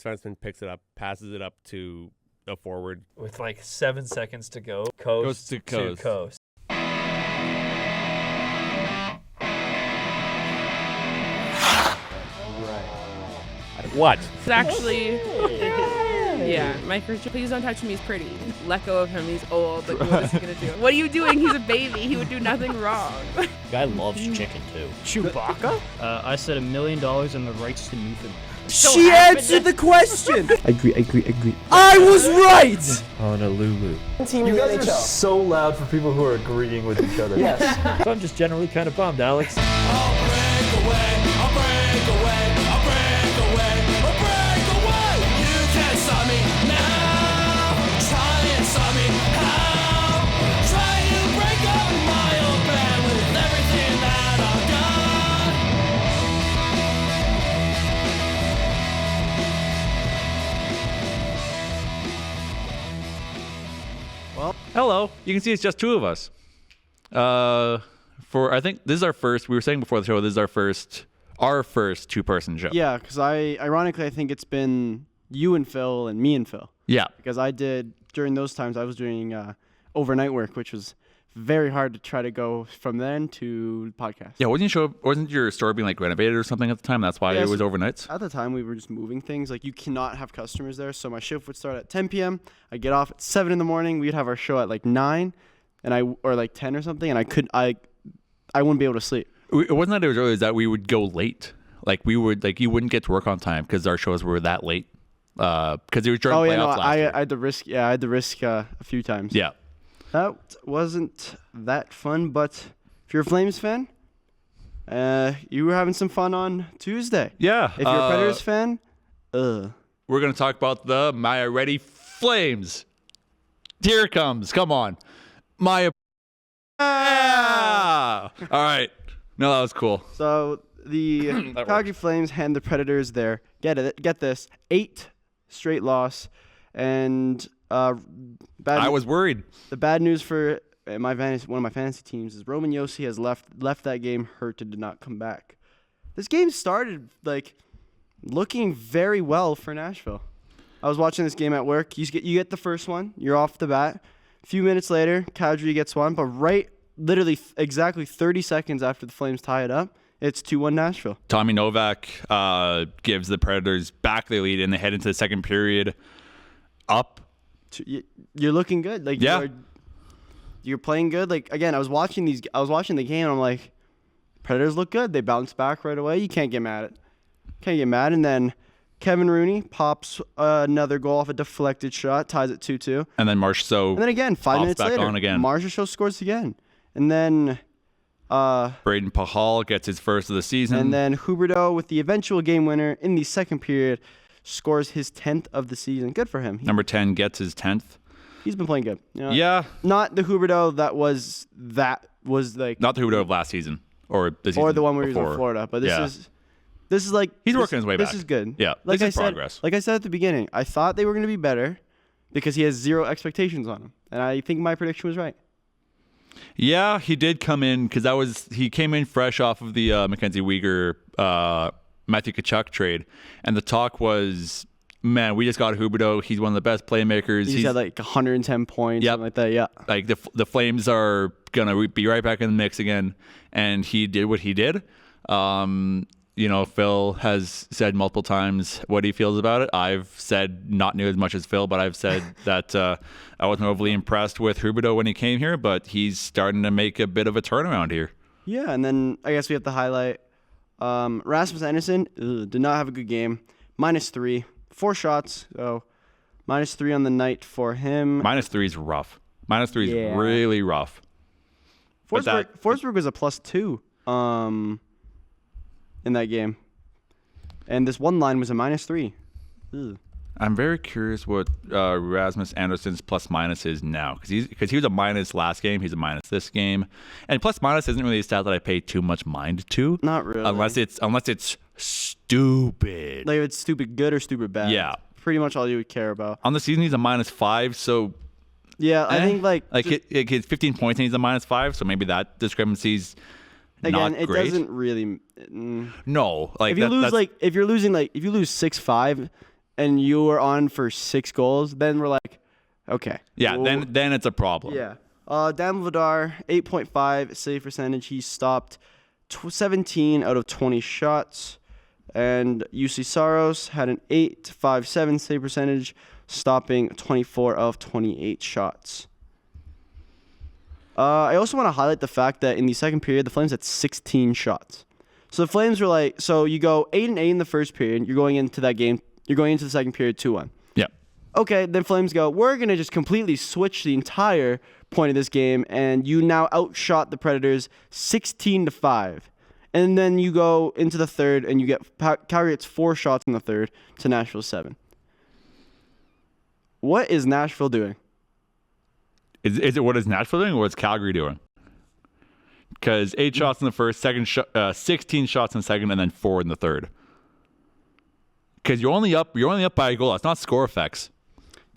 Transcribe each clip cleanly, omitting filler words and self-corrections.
defenseman picks it up, passes it up to a forward. With like 7 seconds to go. Coast to coast. What? It's actually, yeah, Mike Richard, please don't touch him, he's pretty. Let go of him, he's old. Like, what is he gonna do? What are you doing? He's a baby. He would do nothing wrong. Guy loves chicken too. Chewbacca? I said $1 million and the rights to Newfoundland. She answered the question. Agree. I was right. Honolulu. You guys are so loud for people who are agreeing with each other. Yes. So I'm just generally kind of bummed, Alex. Hello. You can see it's just two of us. I think this is our first. We were saying before the show, this is our first 2-person show. Yeah, because ironically, I think it's been you and Phil and me and Phil. Yeah. Because during those times, I was doing overnight work, which was very hard to try to go from then to podcast. Yeah, wasn't your store being like renovated or something at the time? That's why it was overnights? At the time, we were just moving things. Like, you cannot have customers there. So my shift would start at 10 p.m. I'd get off at 7 in the morning. We'd have our show at like 9 or like 10 or something. And I wouldn't be able to sleep. It wasn't that it was early. It was that we would go late. Like, you wouldn't get to work on time because our shows were that late. Because it was during playoffs last year. I had to risk a few times. Yeah. That wasn't that fun, but if you're a Flames fan, you were having some fun on Tuesday. Yeah. If you're a Predators fan, we're going to talk about the Maya Ready Flames. Here it comes. Come on. Maya. All right. No, that was cool. So the Calgary Flames hand the Predators get this, 8 straight loss, and I was worried. The bad news for one of my fantasy teams is Roman Josi has left that game hurt and did not come back. This game started like looking very well for Nashville. I was watching this game at work. You get the first one. You're off the bat. A few minutes later, Calgary gets one, but literally exactly 30 seconds after the Flames tie it up, it's 2-1 Nashville. Tommy Novak gives the Predators back their lead, and they head into the second period up. You're looking good. Like, yeah. You're playing good. Like, again, I was watching the game, and I'm like, Predators look good. They bounce back right away. You can't get mad And then Kevin Rooney pops another goal off a deflected shot, ties it 2-2. And then And then again, 5 minutes later, Marchessault scores again. And then Braden Pahal gets his first of the season. And then Huberdeau with the eventual game winner in the second period scores his 10th of the season. Good for him. Number 10 gets his 10th. He's been playing good. You know? Yeah. Not the Huberdeau that was like. Not the Huberdeau of last season or the season or the one where before. he was in Florida, but this is like he's working his way back. This is good. Yeah, like this is progress. Like I said at the beginning, I thought they were going to be better because he has 0 expectations on him, and I think my prediction was right. Yeah, he did come in because he came in fresh off of the Mackenzie Weegar, Matthew Tkachuk trade, and the talk was, man, we just got Huberdeau. He's one of the best playmakers. He's had like 110 points, something like that. Yeah, like the Flames are gonna be right back in the mix again, and he did what he did. Phil has said multiple times what he feels about it. I've said not near as much as Phil, but I've said that I wasn't overly impressed with Huberdeau when he came here, but he's starting to make a bit of a turnaround here. Yeah, and then I guess we have to highlight Rasmus Andersson did not have a good game. -3, 4 shots, so -3 on the night for him. -3 is rough. -3 is really rough. Forsberg was a +2. In that game. And this one line was a -3. Ugh. I'm very curious what Rasmus Andersson's plus-minus is now. Because he was a minus last game. He's a minus this game. And plus-minus isn't really a stat that I pay too much mind to. Not really. Unless it's stupid. Like, if it's stupid good or stupid bad. Yeah. Pretty much all you would care about. On the season, he's a -5, so... Yeah, I think, he's 15 points and he's a -5, so maybe that discrepancy's... Again, it great. doesn't really. No, if you lose 6-5, and you were on for 6 goals, then we're like, okay. Yeah, then it's a problem. Yeah. Dan Vladar, 8.5 save percentage. He stopped 17 out of 20 shots. And UC Saros had an 8.57 save percentage, stopping 24 of 28 shots. I also want to highlight the fact that in the second period, the Flames had 16 shots. So the Flames were like, so you go 8-8 in the first period. You're going into that game. You're going into the second period 2-1. Yeah. Okay, then Flames go, we're going to just completely switch the entire point of this game, and you now outshot the Predators 16-5. And then you go into the third, and you get Calgary gets 4 shots in the third to Nashville 7. What is Nashville doing? Is it what is Nashville doing or what's Calgary doing? Because 8 shots in the first, 16 shots in the second, and then 4 in the third. Because you're only up by a goal. That's not score effects.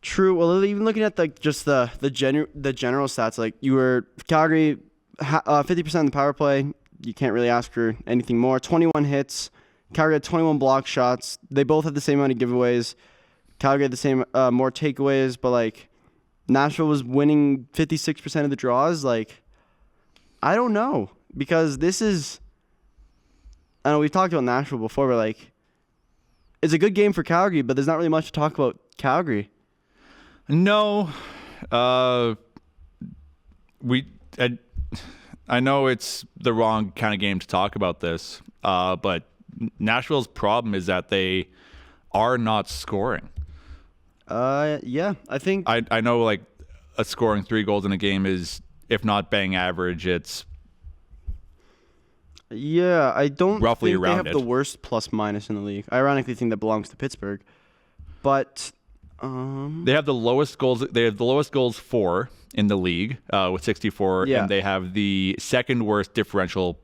True. Well, even looking at the general stats, like you were Calgary 50% in the power play. You can't really ask for anything more. 21 hits. Calgary had 21 block shots. They both had the same amount of giveaways. Calgary had the same more takeaways, but like Nashville was winning 56% of the draws. Like, I don't know, because this is. I know we've talked about Nashville before, but like, it's a good game for Calgary, but there's not really much to talk about Calgary. No, I know it's the wrong kind of game to talk about this, but Nashville's problem is that they are not scoring. Yeah, I think I know like scoring 3 goals in a game is, if not bang average, it's I don't roughly think around they have it. the worst plus minus in the league. I ironically think that belongs to Pittsburgh, but they have the lowest goals. They have the lowest goals for in the league with 64, Yeah. and they have the second worst differential,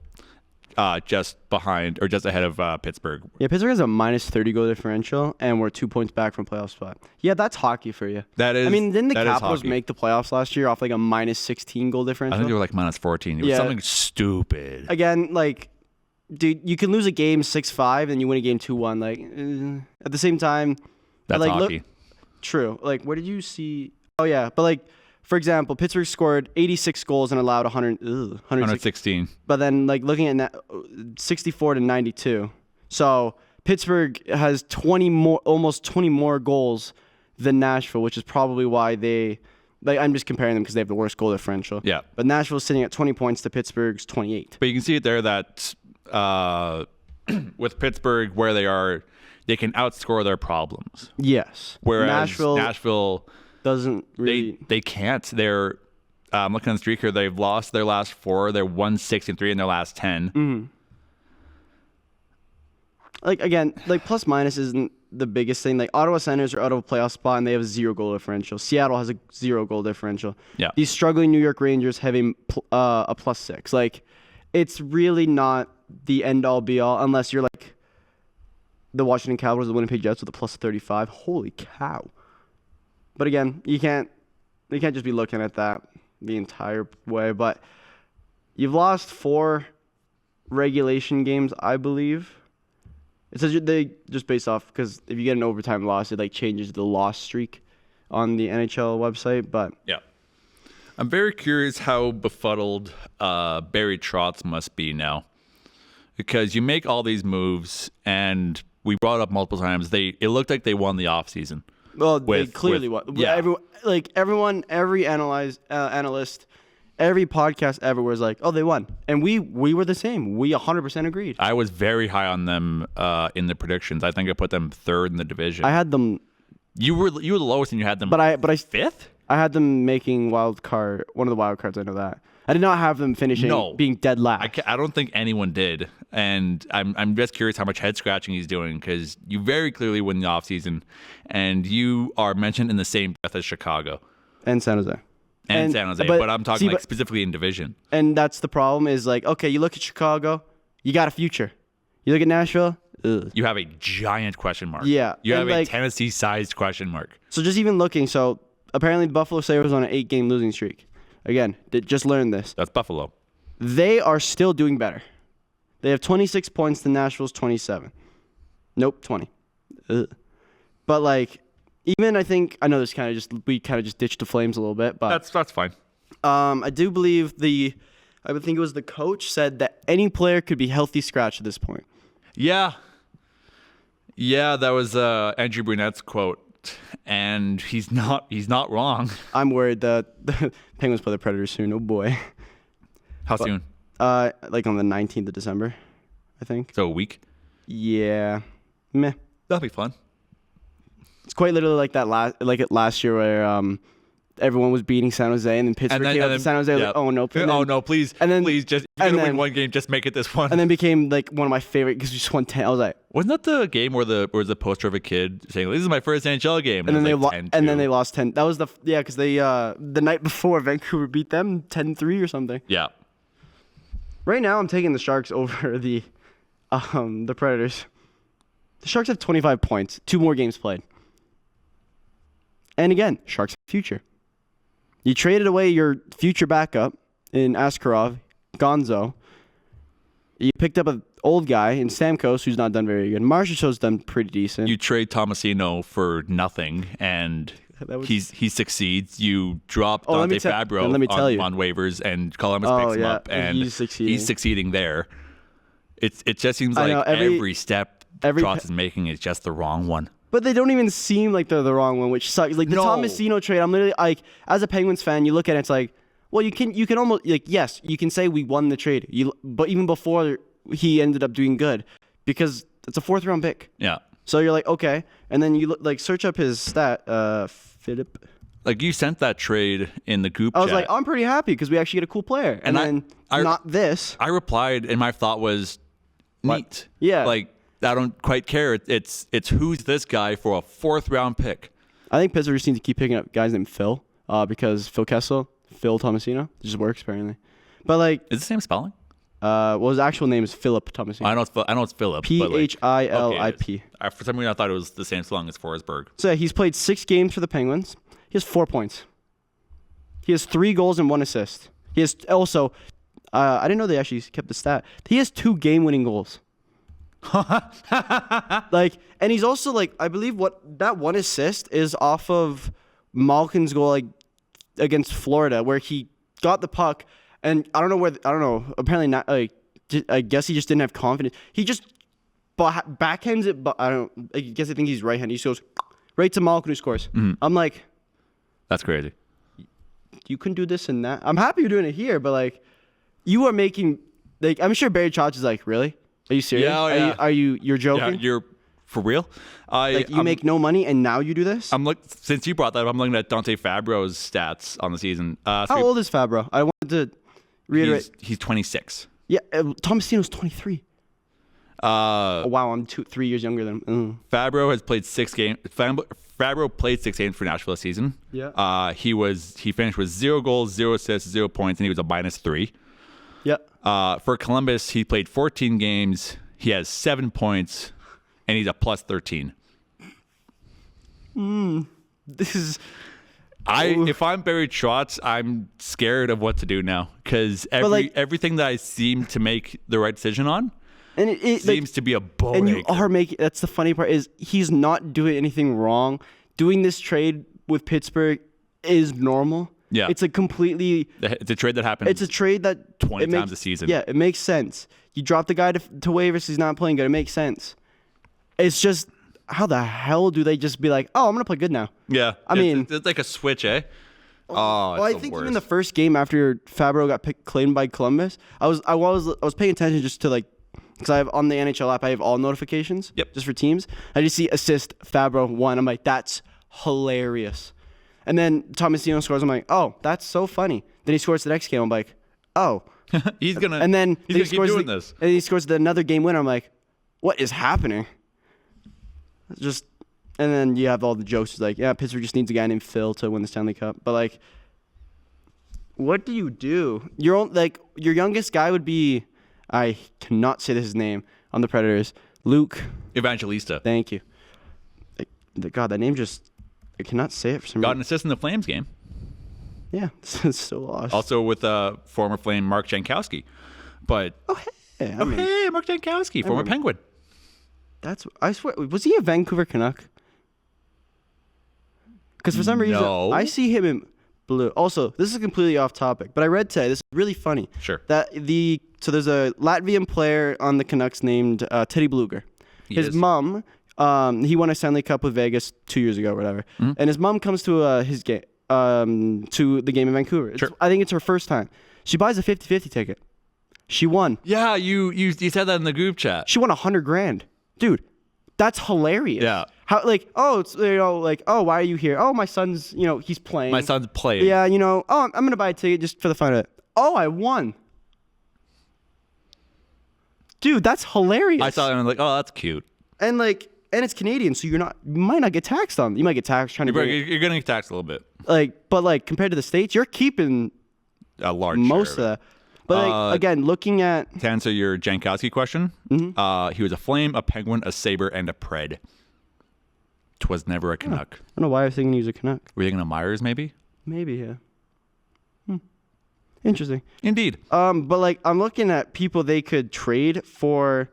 just behind or just ahead of Pittsburgh. yeah, Pittsburgh has a minus 30 goal differential, and we're 2 points back from playoff spot. Yeah, that's hockey for you. That is. I mean, didn't the that is Capitals hockey. make the playoffs last year off like a minus 16 goal I differential? think they were like minus 14. It was Yeah. something stupid. Again, like, dude, you can lose a game 6-5 and you win a game 2-1. Like, at the same time, That's like, hockey. True. Like, what did you see? Oh, yeah. But, like, for example, Pittsburgh scored 86 goals and allowed 160. 116. But then, like, looking at that, 64 to 92. So, Pittsburgh has almost 20 more goals than Nashville, which is probably why they, like, I'm just comparing them because they have the worst goal differential. Yeah. But Nashville's sitting at 20 points to Pittsburgh's 28. But you can see it there that with Pittsburgh, where they are, they can outscore their problems. Yes. Whereas Nashville doesn't really. they can't. They're I'm looking at the streak here. They've lost their last 4. They're 1-6-3 in their last 10. Mm-hmm. Like, again, like, plus minus isn't the biggest thing. Like, Ottawa Senators are out of a playoff spot and they have a 0 goal differential. Seattle has a 0 goal differential. Yeah. These struggling New York Rangers have a +6. Like, it's really not the end all be all unless you're like the Washington Capitals, the Winnipeg Jets with a +35. Holy cow. But again, you can't just be looking at that the entire way. But you've lost 4 regulation games, I believe. It says they just based off, because if you get an overtime loss, it like changes the loss streak on the NHL website. But Yeah. I'm very curious how befuddled Barry Trotz must be now, because you make all these moves, and we brought it up multiple times. It looked like they won the offseason. well, they clearly won. Yeah. Everyone, every analyst, every podcast ever was like, "Oh, they won," and we were the same. We 100% agreed. I was very high on them in the predictions. I think I put them 3rd in the division. I had them, You were the lowest, and you had them. but I 5th. I had them making one of the wild cards. I know that. I did not have them finishing being dead last. I don't think anyone did, and I'm just curious how much head scratching he's doing, because you very clearly win the offseason, and you are mentioned in the same breath as Chicago And San Jose. and San Jose, but I'm talking specifically in division. And that's the problem is like, okay, you look at Chicago, you got a future. You look at Nashville, ugh. You have a giant question mark. Yeah, You have and, a like, Tennessee-sized question mark. So just even looking, so apparently the Buffalo Sabres on an 8-game losing streak. Again, just learned this. That's Buffalo. They are still doing better. They have 26 points to Nashville's 27. Nope, 20. Ugh. But like, even I know this we kind of just ditched the Flames a little bit, but That's fine. I do believe I would think it was the coach said that any player could be healthy scratch at this point. Yeah. Yeah, that was Andrew Brunette's quote, and he's not wrong. I'm worried that the Penguins play the Predators soon. Oh boy. How soon? Like on the 19th of December, I think. So a week? Yeah. Meh. That'll be fun. It's quite literally like that last year where everyone was beating San Jose, and then Pittsburgh came up to San Jose like, oh no, oh no, please, and then please, just if you're gonna win one game, just make it this one. And then became like one of my favorite because we just won 10. I was like, wasn't that the game where there was a poster of a kid saying, "This is my first NHL game," and then they they lost 10. That was because they the night before Vancouver beat them 10-3 or something. Yeah. Right now, I'm taking the Sharks over the Predators. The Sharks have 25 points, 2 more games played. And again, Sharks have future. You traded away your future backup in Askarov, Gonzo. You picked up an old guy in Stamkos, who's not done very good. Marchessault's done pretty decent. You trade Tomasino for nothing, and he succeeds. You drop Dante Fabro on waivers, and Columbus picks him up, and he's succeeding there. It just seems like every step Trotz is making is just the wrong one. But they don't even seem like they're the wrong one, which sucks. Like the Tomasino trade, I'm literally like, as a Penguins fan, you look at it, it's like, well, you can almost like, yes, you can say we won the trade. But even before he ended up doing good, because it's a 4th round pick. Yeah. So you're like, okay, and then you search up his stat, Philip. Like you sent that trade in the group. I was chat. like, I'm pretty happy because we actually get a cool player, and then not this. I replied, and my thought was, neat. Yeah. Like. I don't quite care. It's who's this guy for a 4th round pick. I think Pittsburgh just needs to keep picking up guys named Phil, because Phil Kessel, Phil Tomasino, it just works apparently. But like, is it the same spelling? Well, his actual name is Philip Tomasino. I know it's Philip. Philip. For some reason, I thought it was the same spelling as Forsberg. So yeah, he's played 6 games for the Penguins. He has 4 points. He has 3 goals and 1 assist. He has also, I didn't know they actually kept the stat. He has 2 game-winning goals. And he's also like, I believe that 1 assist is off of Malkin's goal against Florida, where he got the puck, and I don't know. Apparently not. I guess he just didn't have confidence. He just backhands it, but I think he's right-handed. He just goes right to Malkin, who scores. Mm-hmm. I'm like, that's crazy. You can do this and that. I'm happy you're doing it here, but like, you are making I'm sure Barry Trotz is like, really? Are you serious? Yeah. You're joking? Yeah, you're for real? You make no money and now you do this? Since you brought that up, I'm looking at Dante Fabro's stats on the season. How old is Fabro? I wanted to reiterate. He's 26. Yeah, Tomasino's 23. Oh, wow, I'm 3 years younger than him. Fabro has played 6 games. Fabro played 6 games for Nashville this season. Yeah. He finished with 0 goals, 0 assists, 0 points, and he was a -3. Yeah. For Columbus, he played 14 games. He has 7 points, and he's a +13. This is. If I'm Barry Trotz, I'm scared of what to do now because everything that I seem to make the right decision on, and it seems to be a boat. And you are making. That's the funny part is he's not doing anything wrong. Doing this trade with Pittsburgh is normal. Yeah, it's a trade that happens. It's a trade that 20 times a season. Yeah, it makes sense. You drop the guy to waivers, he's not playing good. It makes sense. It's just how the hell do they just be like, oh, I'm gonna play good now? Yeah, I mean, it's like a switch, eh? I think even the first game after Fabro got claimed by Columbus, I was paying attention just to because I have on the NHL app, I have all notifications. Yep. Just for teams. I just see assist Fabro 1. I'm like, that's hilarious. And then Tomasino scores. I'm like, oh, that's so funny. Then he scores the next game. I'm like, oh. he's gonna he keep doing this. And he scores another game winner. I'm like, what is happening? And then you have all the jokes. It's like, yeah, Pittsburgh just needs a guy named Phil to win the Stanley Cup. But like, what do you do? Your youngest guy would be, I cannot say his name on the Predators. Luke Evangelista. Thank you. God, that name just. I cannot say it for some reason. Got an assist in the Flames game. Yeah, it's so lost. Also with former Flame Mark Jankowski. But hey, Mark Jankowski, former Penguin. I swear, was he a Vancouver Canuck? Because for some reason, No. I see him in blue. Also, this is completely off topic, but I read today, this is really funny. Sure. So there's a Latvian player on the Canucks named Teddy Bluger. His Yes. mom, he won a Stanley Cup with Vegas 2 years ago or whatever. And his mom comes to his game, to the game in Vancouver. Sure. I think it's her first time. She buys a 50-50 ticket. She won. Yeah, you said that in the group chat. She won $100,000. Dude, that's hilarious. Yeah. How why are you here? Oh, my son's, he's playing. My son's playing. Yeah, I'm going to buy a ticket just for the fun of it. Oh, I won. Dude, that's hilarious. I saw it and I'm like, oh, that's cute. And it's Canadian, so you might not get taxed on. You might get taxed trying to You're going to get taxed a little bit. but compared to the States, you're keeping A large most of share that. But again, looking at To answer your Jankowski question, he was a Flame, a Penguin, a Sabre, and a Pred. 'Twas never a Canuck. I don't know why I was thinking he was a Canuck. Were you thinking of Myers, maybe? Maybe, yeah. Interesting. Indeed. But I'm looking at people they could trade for,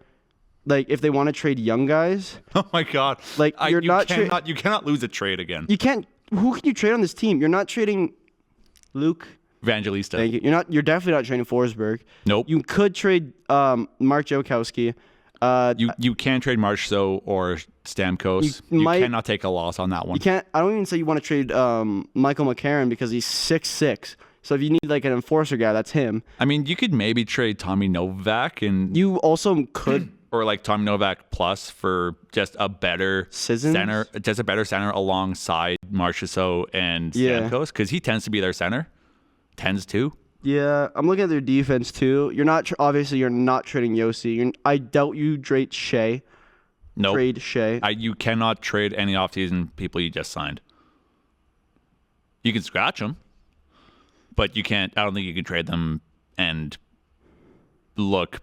if they want to trade young guys. Oh my God. You're you cannot lose a trade again. You can't. Who can you trade on this team? You're not trading Luke. Evangelista. Thank you. You're definitely not trading Forsberg. Nope. You could trade Mark Jokowski. You can't trade Marchessault or Stamkos. You cannot take a loss on that one. You can't. I don't even say you want to trade Michael McCarron because he's 6'6". So if you need an enforcer guy, that's him. I mean, you could maybe trade Tommy Novak and You also could. or Tommy Novak plus for just a better Sissons? center, just a better center alongside Marchessault and Yeah. Stamkos because he tends to be their center. Tends to. Yeah, I'm looking at their defense too. You're not obviously you're not trading Yossi. I doubt you trade Shea. Nope. Trade Shea. You cannot trade any offseason people you just signed. You can scratch them, but you can't. I don't think you can trade them and look.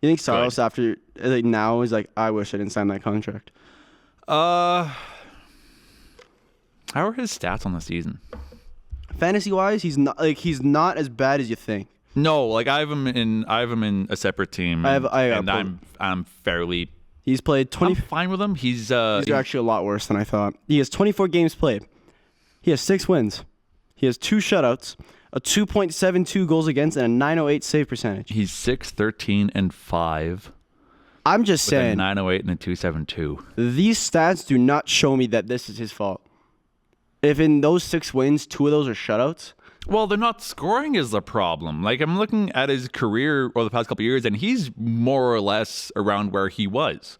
You think Saros after now is I wish I didn't sign that contract. How are his stats on the season? Fantasy wise, he's not as bad as you think. No, I have him in a separate team. I'm fairly. He's played 20. I'm fine with him. He's actually a lot worse than I thought. He has 24 games played. He has 6 wins. He has 2 shutouts, a 2.72 goals against, and a 908 save percentage. He's 6-13 and 5. I'm just With a saying 908 and a 272. these stats do not show me that this is his fault. If in those 6 wins, 2 of those are shutouts. Well, they're not scoring is the problem. I'm looking at his career over the past couple of years, and he's more or less around where he was.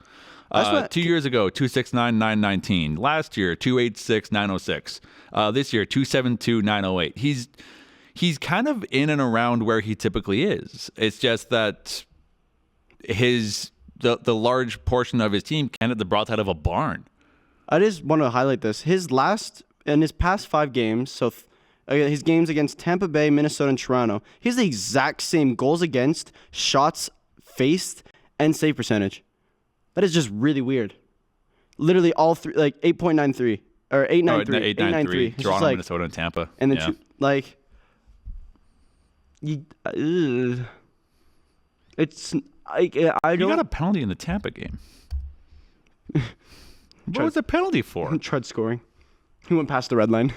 2 years ago, 269, 919. Last year, 286, 906. This year, 272, 908. He's kind of in and around where he typically is. It's just that the large portion of his team kind of brought out of a barn. I just want to highlight this. In his past 5 games, so his games against Tampa Bay, Minnesota, and Toronto, he has the exact same goals against, shots faced, and save percentage. That is just really weird. Literally all 3, 8.93 or 8.93. 893. Toronto, Minnesota, and Tampa. And then it's I don't. You got a penalty in the Tampa game. What was the penalty for? Tried scoring. He went past the red line.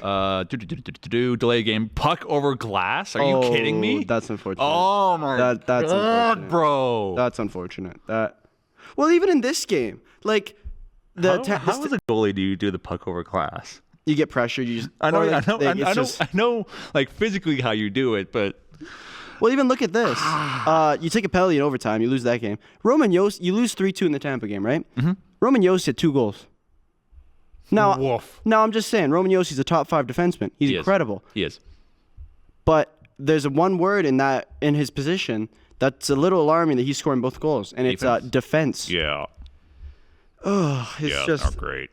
Delay game. Puck over glass? Are you kidding me? That's unfortunate. Oh my that's God, unfortunate. bro. That's unfortunate. Well, even in this game, how as a goalie do you do the puck over glass? You get pressured. You just. I know, physically how you do it, but. Well, even look at this. You take a penalty in overtime, you lose that game. Roman Jost, you lose 3-2 in the Tampa game, right? Mm-hmm. Roman Jost had 2 goals. Now, I'm just saying, Roman Josti's a top 5 defenseman. He's incredible. He is. But there's one word in his position that's a little alarming that he's scoring both goals, and it's defense. Yeah. It's just not great.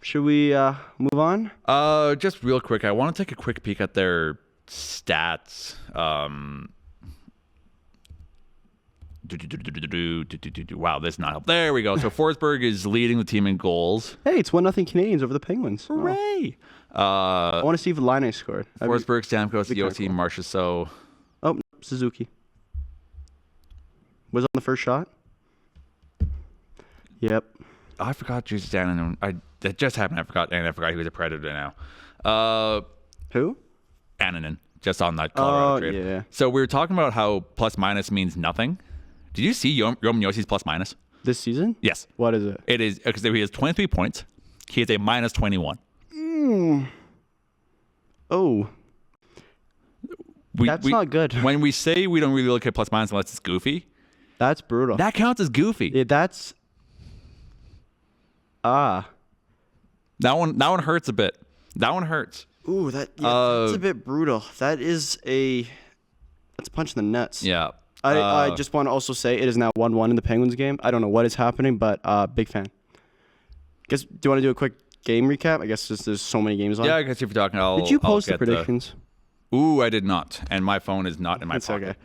Should we move on? Just real quick, I want to take a quick peek at their stats. Wow, this not help. There we go. So Forsberg is leading the team in goals. Hey, it's 1-0 Canadians over the Penguins. Hooray! I want to see if Line scored. Forsberg, Stamkos, Yossi, Marchessault. Oh, Suzuki. Was on the first shot. Yep. I forgot Jesus Anaheim. That just happened. I forgot he was a Predator now. Who? Anaheim, just on that Colorado trade. Yeah. So we were talking about how plus minus means nothing. Did you see Roman Yossi's plus minus? This season? Yes. What is it? It is because he has 23 points. He has a minus 21. Oh. That's not good. When we say we don't really look at plus minus unless it's goofy, That's brutal. that counts as goofy. Yeah, that's. That one hurts a bit. That one hurts. Ooh, that's a bit brutal. That's a punch in the nuts. Yeah. I just want to also say it is now 1-1 in the Penguins game. I don't know what is happening, but big fan. Do you want to do a quick game recap? I guess there's so many games on. Yeah, I guess if you're talking, Did you post the predictions? Ooh, I did not. And my phone is not in my It's pocket.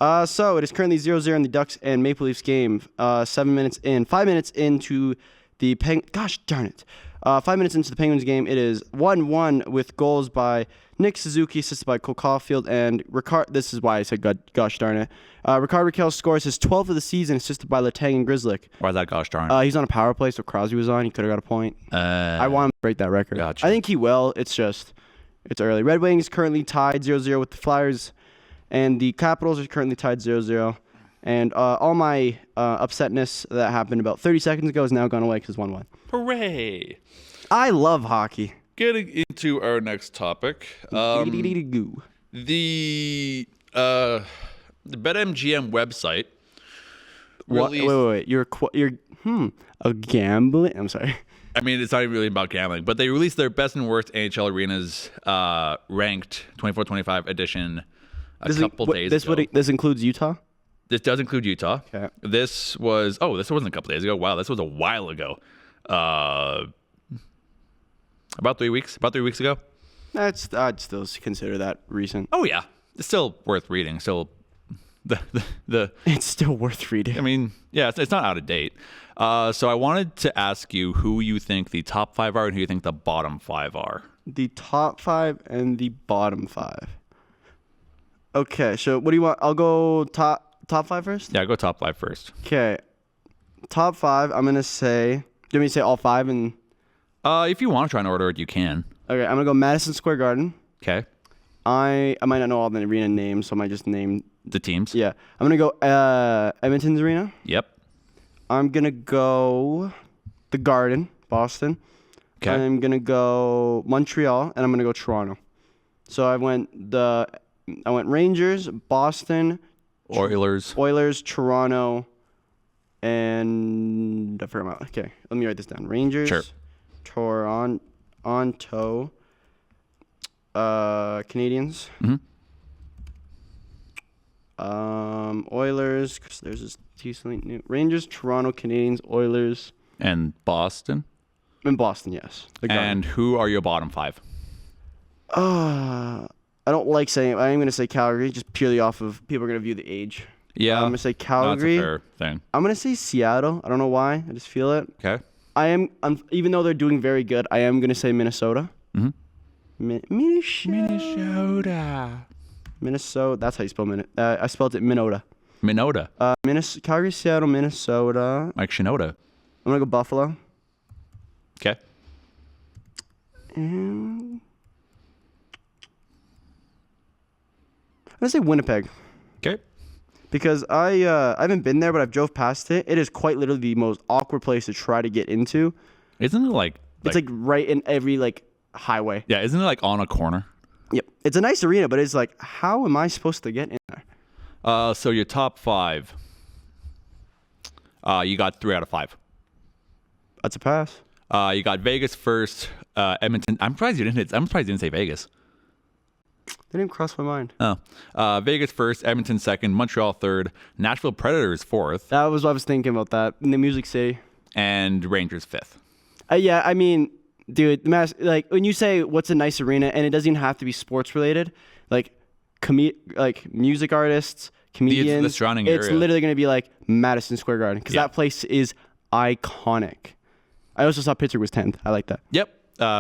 okay. So it is currently 0-0 in the Ducks and Maple Leafs game. 5 minutes into the Gosh darn it. 5 minutes into the Penguins game, it is 1-1 with goals by Nick Suzuki, assisted by Cole Caulfield, and Ricard. This is why I said gosh darn it. Ricard Raquel scores his 12th of the season, assisted by Letang and Grzelcyk. Why is that gosh darn? He's on a power play, so Crosby was on. He could have got a point. I want him to break that record. Gotcha. I think he will. It's early. Red Wings currently tied 0-0 with the Flyers, and the Capitals are currently tied 0-0. And all my upsetness that happened about 30 seconds ago is now gone away because it's 1-1. Hooray! I love hockey. Getting into our next topic, the BetMGM website. Wait. You're a gambling. I'm sorry. I mean, it's not even really about gambling, but they released their best and worst NHL arenas ranked 24-25 edition a couple days ago. This includes Utah? This does include Utah. Okay. This wasn't a couple days ago. Wow, this was a while ago. About 3 weeks ago. I'd still consider that recent. Oh yeah, it's still worth reading. Still, the It's still worth reading. I mean, yeah, it's not out of date. So I wanted to ask you who you think the top 5 are and who you think the bottom 5 are. The top 5 and the bottom 5. Okay, so what do you want? I'll go top 5 first? Yeah, go top 5 first. Okay. Top 5, I'm going to say... Do you want me to say all 5? And If you want to try and order it, you can. Okay, I'm going to go Madison Square Garden. Okay. I might not know all the arena names, so I might just name... The teams? Yeah. I'm going to go Edmonton's Arena. Yep. I'm going to go the Garden, Boston. Okay. I'm going to go Montreal, and I'm going to go Toronto. So I went Rangers, Boston... Oilers, Toronto, and I forgot. Okay, let me write this down. Rangers, sure. Toronto, Canadians, Oilers. Cause there's this decently new Rangers, Toronto, Canadians, Oilers, and Boston. And Boston, yes. And who are your bottom 5? I don't like saying it. I am going to say Calgary, just purely off of people are going to view the age. Yeah. I'm going to say Calgary. That's a fair thing. I'm going to say Seattle. I don't know why. I just feel it. Okay. Even though they're doing very good, I am going to say Minnesota. Mm-hmm. Minnesota. That's how you spell Minnesota. I spelled it Minota. Calgary, Seattle, Minnesota. Mike Shinoda. I'm going to go Buffalo. Okay. And I'm going to say Winnipeg. Okay. Because I haven't been there, but I've drove past it. It is quite literally the most awkward place to try to get into. Isn't it like it's like right in every highway. Yeah, isn't it like on a corner? Yep. It's a nice arena, but it's like, how am I supposed to get in there? So your top 5. You got 3 out of 5. That's a pass. You got Vegas first, Edmonton. I'm surprised you didn't say Vegas. They didn't cross my mind. Oh. Vegas first, Edmonton second, Montreal third, Nashville Predators fourth. That was what I was thinking about that. In the Music City. And Rangers fifth. Yeah, I mean, dude, when you say what's a nice arena, and it doesn't even have to be sports related, like music artists, comedians. The surrounding area. It's literally going to be like Madison Square Garden because that place is iconic. I also saw Pittsburgh was 10th. I like that. Yep.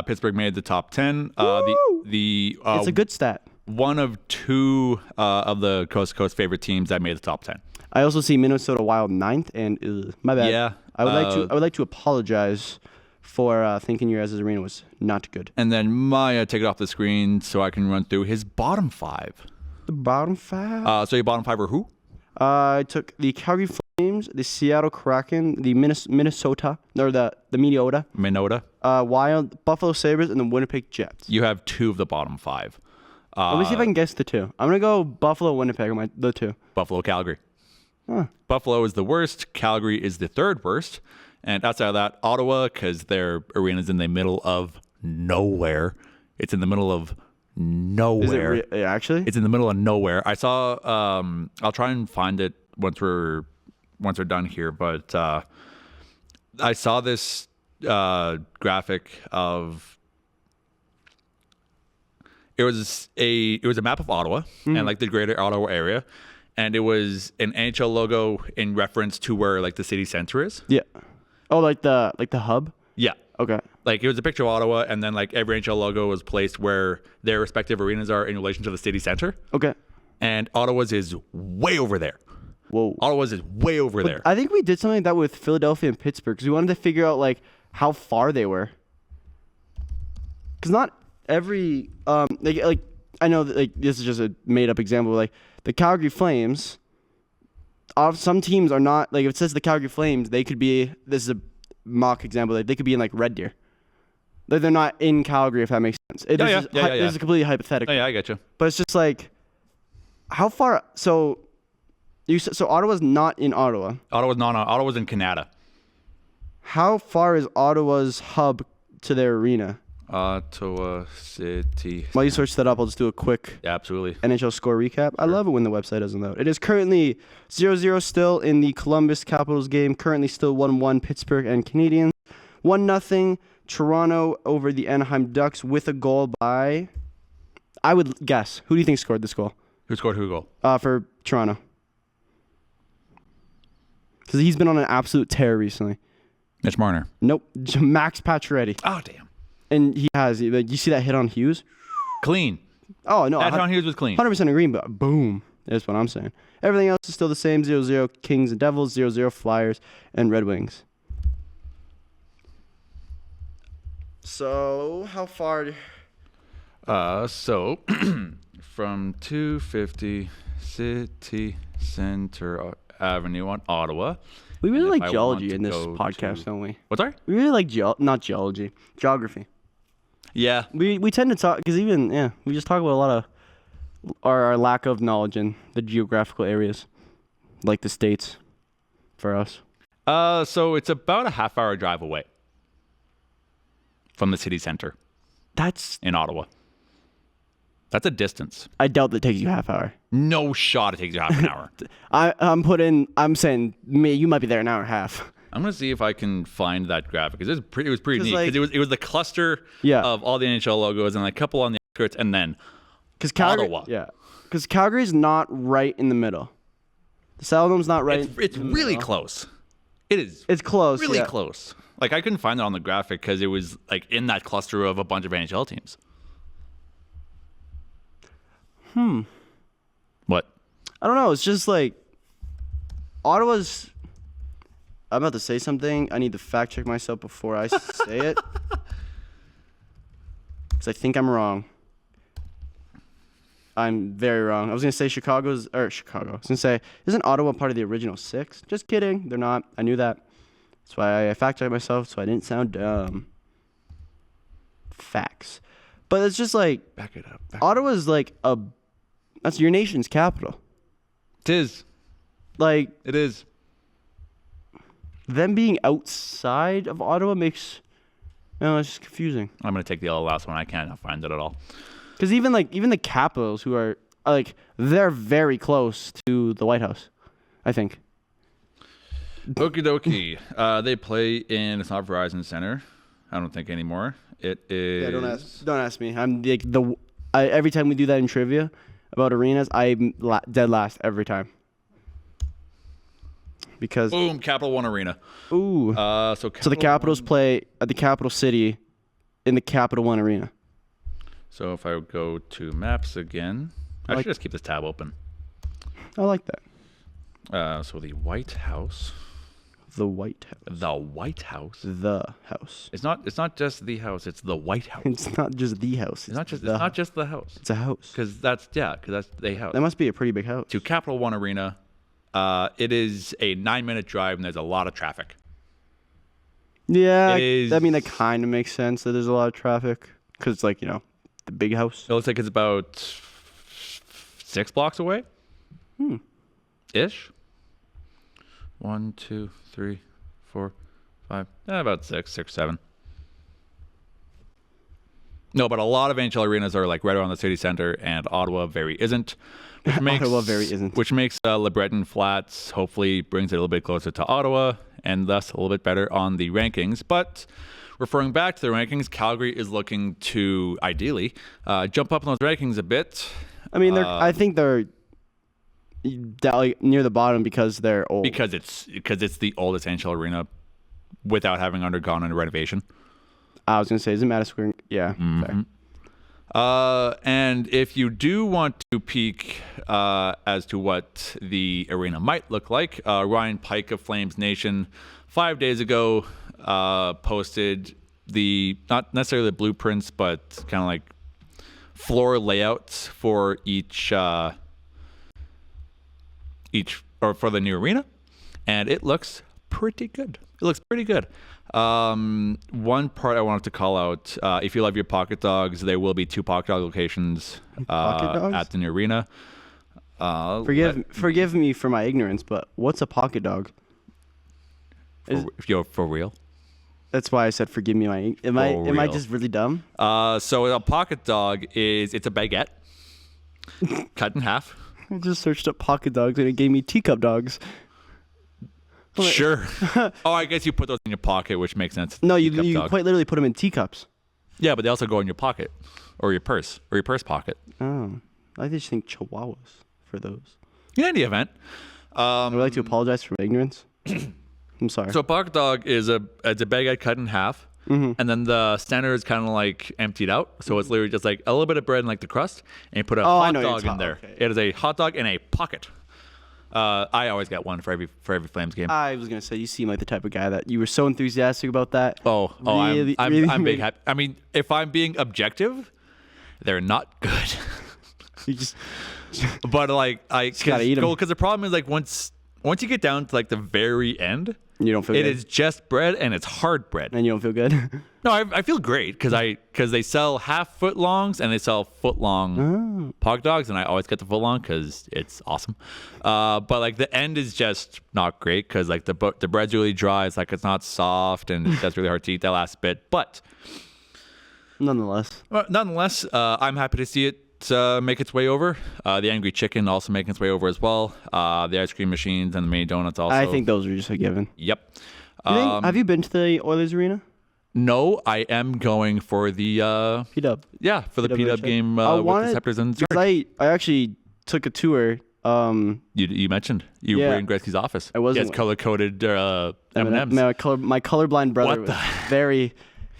Pittsburgh made the top 10. It's a good stat. One of 2 of the Coast to Coast favorite teams that made the top 10. I also see Minnesota Wild 9th, and my bad. Yeah. I would like to apologize for thinking your guys' arena was not good. And then Maya, take it off the screen so I can run through his bottom 5. The bottom 5? So your bottom 5 are who? I took the Calgary Flames, the Seattle Kraken, the Minnesota, or the Minota. Wild, Buffalo Sabres, and the Winnipeg Jets. You have 2 of the bottom 5. Let me see if I can guess the 2. I'm gonna go Buffalo, Winnipeg on the 2. Buffalo, Calgary. Huh. Buffalo is the worst. Calgary is the 3rd worst. And outside of that, Ottawa, because their arena's in the middle of nowhere. It's in the middle of nowhere. Is it actually? It's in the middle of nowhere. I saw. I'll try and find it once we're done here. But I saw this graphic of. It was a map of Ottawa and like the greater Ottawa area, and it was an NHL logo in reference to where like the city center is. Yeah. Oh, like the hub? Yeah. Okay. Like it was a picture of Ottawa, and then like every NHL logo was placed where their respective arenas are in relation to the city center. Okay. And Ottawa's is way over there. Whoa. Ottawa's is way over there. I think we did something like that with Philadelphia and Pittsburgh because we wanted to figure out like how far they were. Because not every like I know that like this is just a made up example. Like the Calgary Flames. Some teams are not like if it says the Calgary Flames, they could be. This is a mock example. Like they could be in like Red Deer. They're not in Calgary, if that makes sense. This is completely hypothetical. Oh, yeah, I get you. But it's just like, how far? So Ottawa's not in Ottawa. Ottawa's in Canada. How far is Ottawa's hub to their arena? Ottawa City. While you search that up, I'll just do a quick Yeah, absolutely. NHL score recap. I love it when the website doesn't load. It is currently 0-0 still in the Columbus Capitals game. Currently still 1-1 Pittsburgh and Canadiens. 1-0 Toronto over the Anaheim Ducks with a goal by, I would guess. Who do you think scored this goal? Who scored who goal? For Toronto. Because he's been on an absolute tear recently. Mitch Marner. Nope. Max Pacioretty. Oh, damn. And he has. Like, you see that hit on Hughes? Clean. Oh, no. That hit on Hughes was clean. 100% agree, but boom. That's what I'm saying. Everything else is still the same. 0-0 Kings and Devils. 0-0 Flyers and Red Wings. So, how far? So from 250 City Center Avenue on Ottawa. We really And like if I geology want in to this go podcast, to- don't we? What's that? We really like geography. Yeah. We tend to talk because we just talk about a lot of our lack of knowledge in the geographical areas, like the states, for us. So it's about a half-hour drive away from the city center That's. in Ottawa. That's a distance. I doubt that takes you half hour. No shot it takes you half an hour. I'm saying you might be there an hour and a half. I'm gonna see if I can find that graphic because it was pretty neat. like- Because it was the cluster Yeah. of all the NHL logos and like a couple on the outskirts, and then Because Calgary, Ottawa. yeah, because Calgary's not right in the middle. The Saddledome's not right. it's in the really middle. close. It is. It's close. really yeah. close. Like I couldn't find it on the graphic because it was like in that cluster of a bunch of NHL teams. What? I don't know. It's just like Ottawa's. I'm about to say something. I need to fact check myself before I say it, because I think I'm wrong. I'm very wrong. I was gonna say Chicago. I was gonna say, isn't Ottawa part of the original 6? Just kidding. They're not. I knew that. That's why I fact checked myself so I didn't sound dumb. Facts. But it's just like Back it up. Ottawa's like that's your nation's capital. It is. Like It is. them being outside of Ottawa makes it's just confusing. I'm gonna take the last one. I cannot find it at all. Because even the Capitals, who are like they're very close to the White House, I think. Okie dokie. They play in. It's not Verizon Center. I don't think anymore. It is. Yeah, don't ask me. I'm like every time we do that in trivia about arenas, I'm dead last every time. Because Boom. Capital One Arena. ooh, So so the Capitals play at the Capital City, in the Capital One Arena. So if I go to maps again, I should just keep this tab open. I like that. So the White House. The White House. The White House. The house. It's not just the house. It's the White House. It's not just the house. It's not just the house. It's a house. Because that's the house. That must be a pretty big house. To Capital One Arena. It is a 9-minute drive, and there's a lot of traffic. Yeah, It is- I mean that kind of makes sense that there's a lot of traffic because it's like the big house. It looks like it's about 6 blocks away. Ish. 1, 2, 3, 4, 5. About 6, 7. No, but a lot of NHL arenas are like right around the city center, and Ottawa very isn't. Which makes, Ottawa very isn't. Which makes Le Breton Flats hopefully brings it a little bit closer to Ottawa, and thus a little bit better on the rankings. But referring back to the rankings, Calgary is looking to ideally jump up in those rankings a bit. I mean, I think they're like near the bottom because they're old. Because it's the oldest NHL arena without having undergone a renovation. I was gonna say, isn't Madison Square? Yeah. Fair. And if you do want to peek as to what the arena might look like, Ryan Pike of Flames Nation 5 days ago posted not necessarily the blueprints, but kind of like floor layouts for each or for the new arena, and it looks pretty good. One part I wanted to call out, if you love your pocket dogs, there will be 2 pocket dog locations at the new arena. Forgive me for my ignorance, but what's a pocket dog? For real? That's why I said forgive me. Am I just really dumb? So a pocket dog it's a baguette cut in half. I just searched up pocket dogs and it gave me teacup dogs. Sure. Oh, I guess you put those in your pocket, which makes sense. No, you Dog. quite literally put them in teacups. Yeah, but they also go in your pocket or your purse pocket. Oh, I just think chihuahuas for those. In any event, I would like to apologize for my ignorance. I'm sorry. so a pocket dog is a baguette cut in half, and then the center is kind of like emptied out. So it's literally just like a little bit of bread and like the crust, and you put a hot dog in there. Okay. It is a hot dog in a pocket. I always get one for every Flames game. I was gonna say you seem like the type of guy that you were so enthusiastic about that. I'm really big happy. I mean, if I'm being objective, they're not good. You just But like gotta eat 'em. because the problem is like once you get down to like the very end, you don't feel it good. is just bread and it's hard bread. And you don't feel good. No, I feel great because they sell half-foot longs and they sell foot-long pocket dogs, and I always get the foot-long because it's awesome. But like the end is just not great because like the bread's really dry. It's like it's not soft and that's really hard to eat that last bit. But Nonetheless, I'm happy to see it make its way over. The Angry Chicken also making its way over as well. The ice cream machines and the mini donuts also. I think those are just a given. Yep. Have you been to the Oilers arena? No, I am going for the P-Dub. yeah, for the P-Dub game with the Scepters and because I actually took a tour. You mentioned you were in Gretzky's office. I wasn't. He has color-coded M&Ms. My colorblind brother was very.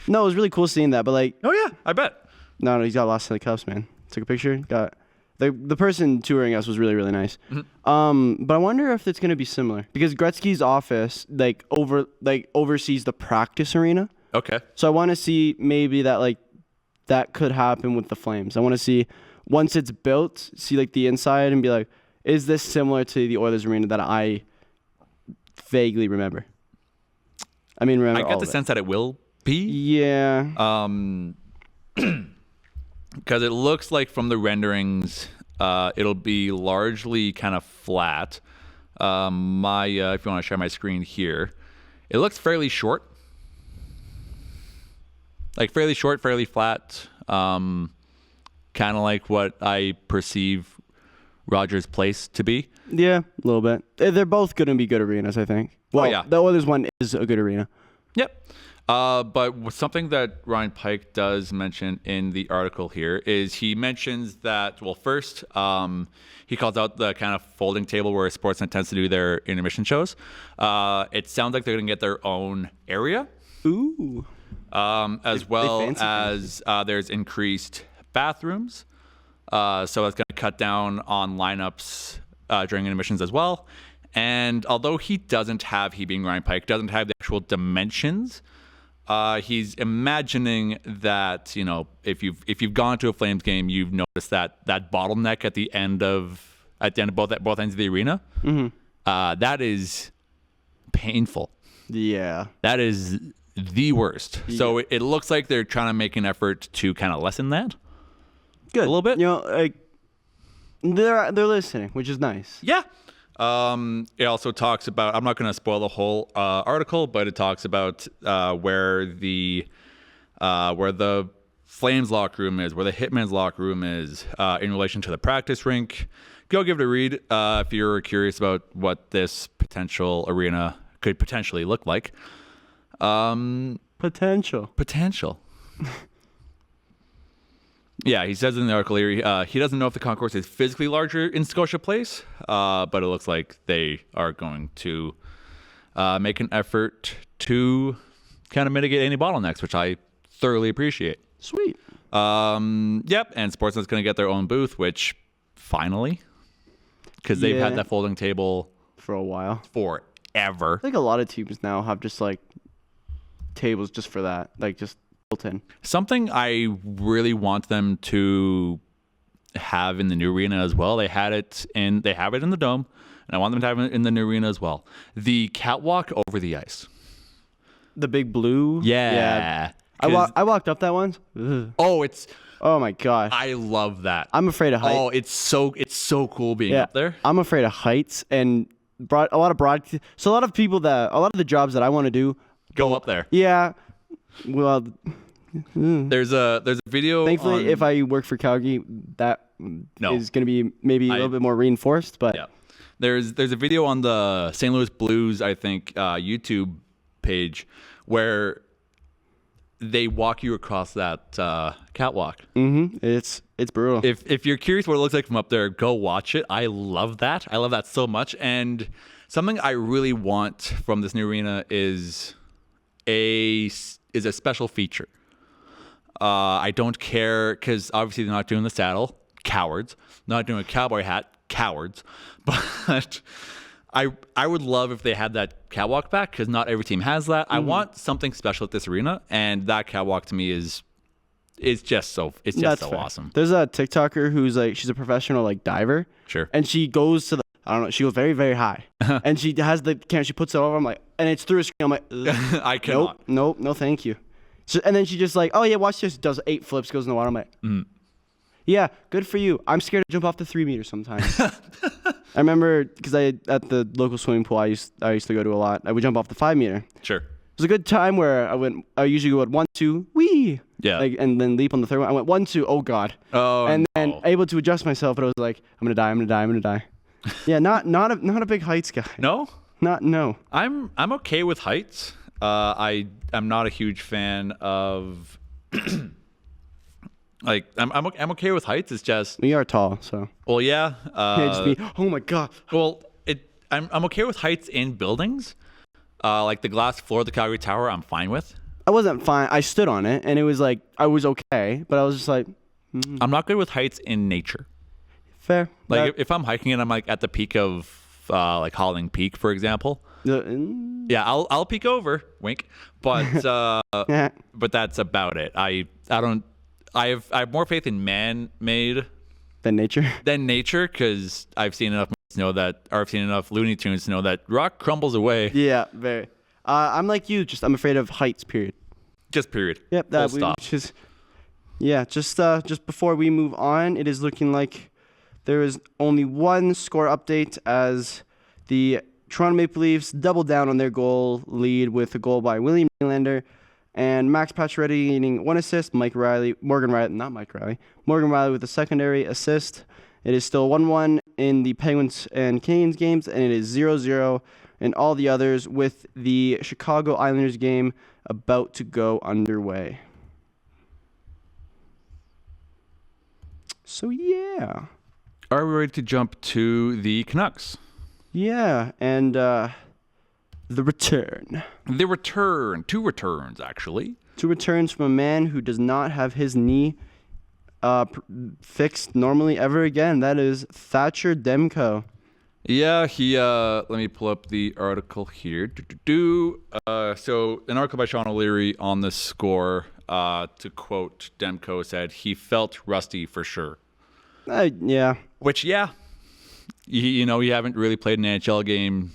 No, it was really cool seeing that, but like. Oh yeah, I bet. No, he's got lost in the cups, man. Took a picture. Got the person touring us was really, really nice. But I wonder if it's gonna be similar because Gretzky's office oversees the practice arena. Okay. So I want to see maybe that could happen with the Flames. I want to see once it's built, see like the inside and be like, is this similar to the Oilers arena that I vaguely remember? I mean, remember I get the sense that it will be. Yeah. Because it looks like from the renderings, it'll be largely kind of flat. If you want to share my screen here, it looks fairly short. Like fairly short, fairly flat. Kind of like what I perceive Rogers Place to be. Yeah, a little bit. They're both going to be good arenas, I think. Well, yeah. The Oilers one is a good arena. Yep. But something that Ryan Pike does mention in the article here is he mentions that, well, first, he calls out the kind of folding table where Sportsnet tends to do their intermission shows. It sounds like they're going to get their own area. Ooh. As well as there's increased bathrooms. So it's going to cut down on lineups during intermissions as well. And although he being Ryan Pike, doesn't have the actual dimensions, he's imagining that, if you've gone to a Flames game, you've noticed that bottleneck at the end of both ends of the arena. Mm-hmm. That is painful. Yeah. That is the worst. Yeah. So it looks like they're trying to make an effort to kind of lessen that. Good. A little bit. Like they're listening, which is nice. Yeah. It also talks about, I'm not going to spoil the whole article, but it talks about where the Flames locker room is, where the Hitman's locker room is in relation to the practice rink. Go give it a read if you're curious about what this potential arena could potentially look like. Potential. Yeah, he says in the article here, he doesn't know if the concourse is physically larger in Scotia Place, but it looks like they are going to make an effort to kind of mitigate any bottlenecks, which I thoroughly appreciate. Sweet. Yep, and Sportsnet's going to get their own booth, which finally, because they've had that folding table for a while. Forever. I think a lot of teams now have just like tables just for that, like just built in. Something I really want them to have in the new arena as well. They have it in the Dome, and I want them to have it in the new arena as well. The catwalk over the ice. The big blue. Yeah. I walked up that once. Ugh. Oh my gosh. I love that. I'm afraid of heights. Oh, it's so cool being up there. I'm afraid of heights and a lot of the jobs that I want to do go up there. Yeah. Well, there's a video. Thankfully, if I work for Calgary, that is going to be maybe a little bit more reinforced. But yeah, there's a video on the St. Louis Blues, I think, YouTube page where they walk you across that catwalk. Mm-hmm. It's brutal. If you're curious what it looks like from up there, go watch it. I love that. I love that so much. And something I really want from this new arena is a special feature. I don't care because obviously they're not doing the saddle, cowards. Not doing a cowboy hat, cowards. But I would love if they had that catwalk back because not every team has that. I want something special at this arena, and that catwalk to me is just so awesome. There's a TikToker who's like, she's a professional like diver. Sure. And she goes to she goes very, very high. And she has the camera, she puts it over, I'm like, and it's through a screen. I'm like, ugh. I cannot. Nope, no thank you. So, and then she just like, oh yeah, watch this, does 8 flips, goes in the water. I'm like, yeah, good for you. I'm scared to jump off the 3 meters sometimes. I remember because at the local swimming pool I used to go to a lot. I would jump off the 5 meter. Sure. It was a good time where I usually go at 1, 2, wee. Yeah. And then leap on the third one. I went 1, 2, oh god. Oh. And then able to adjust myself, but I was like, I'm gonna die. Yeah, not a big heights guy. No. No. I'm okay with heights. I'm not a huge fan of. Like I'm okay with heights. It's just We are tall, so. well, yeah. Can't just be, oh my god. Well, I'm okay with heights in buildings. Like the glass floor of the Calgary Tower, I'm fine with. I wasn't fine. I stood on it, and it was like I was okay, but I was just like. I'm not good with heights in nature. Fair. Like if I'm hiking and I'm like at the peak of like Holling Peak, for example. Yeah, I'll peek over, wink. But but that's about it. I have more faith in man-made than nature because I've seen enough to know that, or I've seen enough Looney Tunes to know that rock crumbles away. Yeah, very. I'm like you. I'm afraid of heights. Period. Just period. Yep. Full stop. Just before we move on, it is looking like there is only one score update as the Toronto Maple Leafs doubled down on their goal lead with a goal by William Nylander and Max Pacioretty getting 1 assist. Morgan Riley with a secondary assist. It is still 1-1 in the Penguins and Canadiens games, and it is 0-0 in all the others with the Chicago Islanders game about to go underway. So, yeah. Are we ready to jump to the Canucks? Yeah, and the return. The return. 2 returns, actually. 2 returns from a man who does not have his knee fixed normally ever again. That is Thatcher Demko. Yeah, he let me pull up the article here. So an article by Sean O'Leary on the score, to quote Demko, said he felt rusty for sure. Yeah. Which, yeah, you haven't really played an NHL game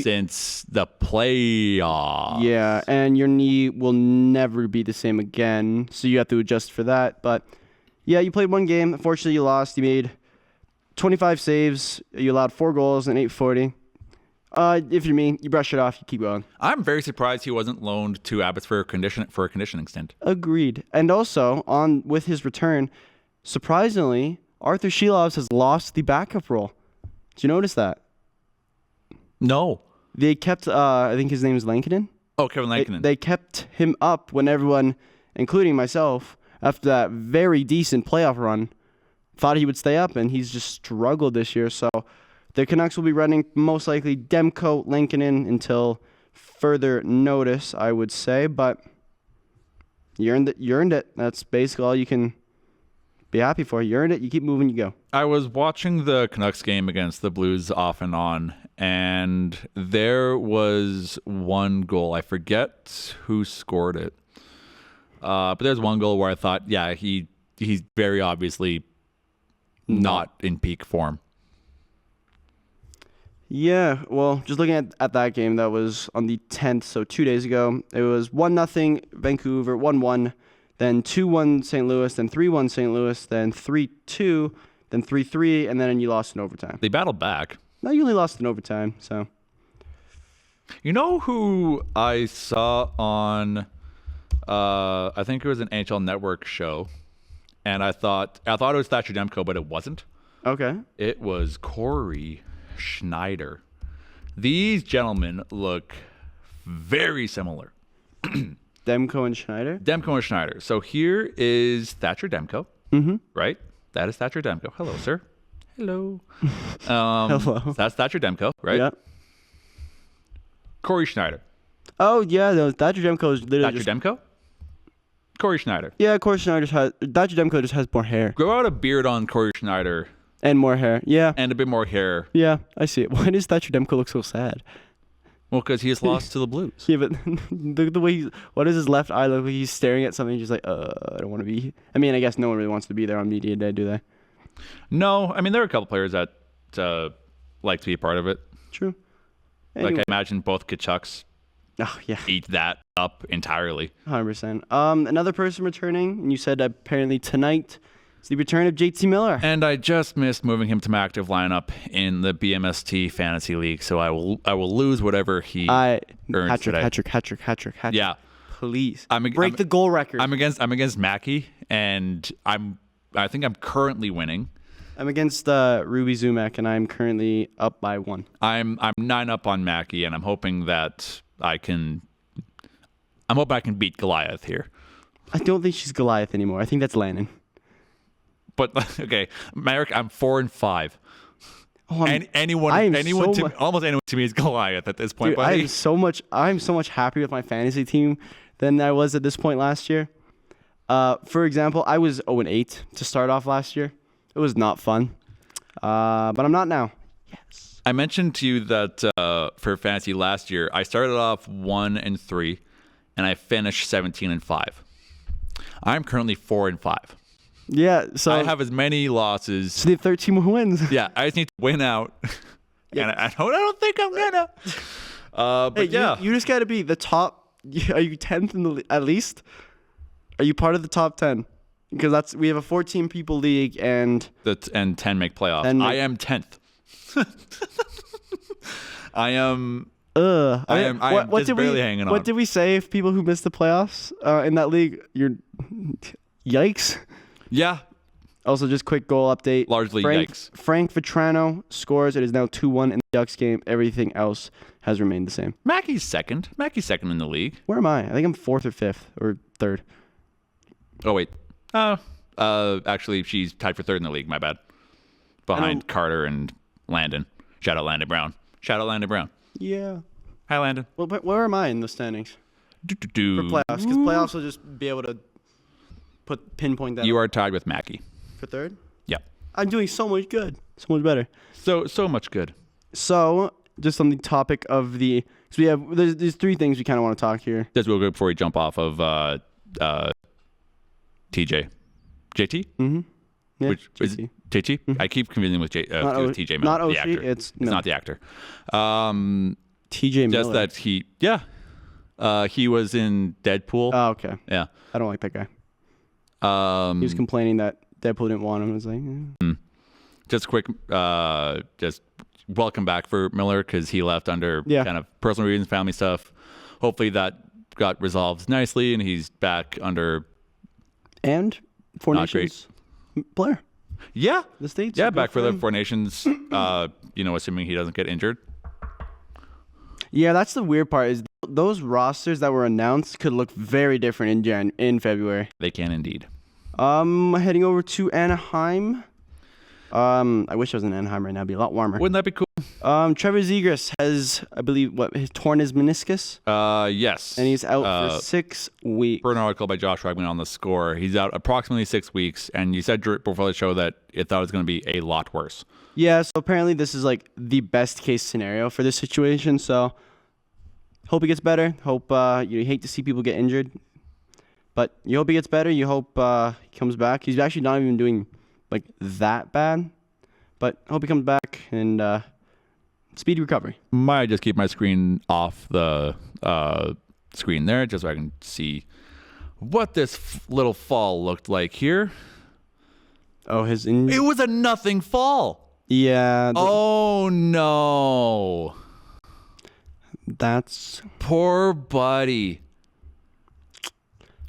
since the playoffs. Yeah, and your knee will never be the same again, so you have to adjust for that. But yeah, you played one game. Unfortunately, you lost. You made 25 saves. You allowed 4 goals and 840. If you're me, you brush it off. You keep going. I'm very surprised he wasn't loaned to Abbotsford for a conditioning stint. Agreed. And also, with his return, surprisingly, Arthur Shelovs has lost the backup role. Did you notice that? No. They kept, I think his name is Lankinen. Oh, Kevin Lankinen. They kept him up when everyone, including myself, after that very decent playoff run, thought he would stay up, and he's just struggled this year. So the Canucks will be running most likely Demko, Lankinen until further notice, I would say. But you earned it. That's basically all you can be happy for. You earned it. You keep moving. You go. I was watching the Canucks game against the Blues off and on, and there was one goal. I forget who scored it, but there's one goal where I thought, yeah, he's very obviously not in peak form. Yeah, well, just looking at that game, that was on the 10th, so 2 days ago. It was 1-0 Vancouver, 1-1, then 2-1 St. Louis, then 3-1 St. Louis, then 3-2, then 3-3, and then you lost in overtime. They battled back. No, you only lost in overtime, so. You know who I saw on, I think it was an NHL Network show, and I thought it was Thatcher Demko, but it wasn't. Okay. It was Corey Schneider. These gentlemen look very similar. Demko and Schneider? Demko and Schneider. So here is Thatcher Demko, right? That is Thatcher Demko. Hello, sir. Hello. Hello. That's Thatcher Demko, right? Yeah. Corey Schneider. Oh, yeah, no, Thatcher Demko is literally Thatcher Demko? Corey Schneider. Yeah, Thatcher Demko just has more hair. Grow out a beard on Corey Schneider. And more hair, yeah. And a bit more hair. Yeah, I see it. Why does Thatcher Demko look so sad? Well, because he has lost to the Blues. Yeah, but the way what does his left eye look like? He's staring at something, just like, I don't want to be. I mean, I guess no one really wants to be there on media day, do they? No, I mean, there are a couple players that like to be a part of it. True. Anyway. Like, I imagine both Kachucks eat that up entirely. 100%. Another person returning, and you said apparently tonight, is the return of JT Miller. And I just missed moving him to my active lineup in the BMST Fantasy League, so I will lose whatever he earns today. Hat-trick. Yeah. Please. Break the goal record. I'm against Mackey, and I think I'm currently winning. I'm against Ruby Zumak, and I'm currently up by 1. I'm 9 up on Mackey, and I'm hoping that I can beat Goliath here. I don't think she's Goliath anymore. I think that's Lannon. But okay, Marek, I'm 4-5. Oh, and almost anyone to me is Goliath at this point. Dude, buddy. I'm so much happier with my fantasy team than I was at this point last year. For example, I was 0-8 to start off last year. It was not fun, but I'm not now. Yes. I mentioned to you that for fantasy last year, I started off 1-3, and I finished 17-5. I'm currently 4-5. Yeah, so I have as many losses. So they have 13 more wins. Yeah, I just need to win out, and I don't think I'm gonna. But hey, yeah, you just got to be the top. Are you 10th in the at least? Are you part of the top 10? Because we have a 14 people league and 10 make playoffs. I am 10th. I am. I am just barely hanging on. What did we say if people who missed the playoffs in that league? Yikes. Yeah. Also, just quick goal update. Largely yikes. Frank Vetrano scores. It is now 2-1 in the Ducks game. Everything else has remained the same. Mackey's second. Mackey's second in the league. Where am I? I think I'm 4th or 5th or 3rd. Oh, wait. Actually, she's tied for 3rd in the league. My bad. Behind Carter and Landon. Shout out Landon Brown. Yeah. Hi, Landon. Well, but where am I in the standings? For playoffs, because playoffs will just be able to pinpoint that. You are tied with Mackey. For 3rd? Yeah. I'm doing so much good. So much better. So much good. So, just on the topic of there's 3 things we kind of want to talk here. Just real quick before we jump off of JT. Mm-hmm. Yeah, Which is JT. JT? I keep confusing with Not TJ Miller, not the OC, actor. it's It's not the actor. TJ Miller. Just that he was in Deadpool. Oh, okay. Yeah. I don't like that guy. He was complaining that Deadpool didn't want him. I was like, Just quick, just welcome back for Miller because he left under kind of personal reasons, family stuff. Hopefully that got resolved nicely and he's back under. And Four Not Nations player. Yeah. The States. Yeah, good back for the him. Four Nations, assuming he doesn't get injured. Yeah, that's the weird part is those rosters that were announced could look very different in February. They can indeed. Heading over to Anaheim. I wish I was in Anaheim right now. It'd be a lot warmer. Wouldn't that be cool? Trevor Zegras has, I believe, torn his meniscus, Yes. and he's out for 6 weeks. Per an article by Josh Rugman on the Score, he's out approximately 6 weeks, and you said before the show that it thought it was going to be a lot worse. Yeah, so apparently this is like the best case scenario for this situation. So hope he gets better. Hope you hate to see people get injured, but you hope he gets better. You hope he comes back. He's actually not even doing like that bad, but I hope he comes back and speedy recovery. Might just keep my screen off the screen there just so I can see what this little fall looked like here. Oh, It was a nothing fall. Yeah. Oh no. That's Poor buddy.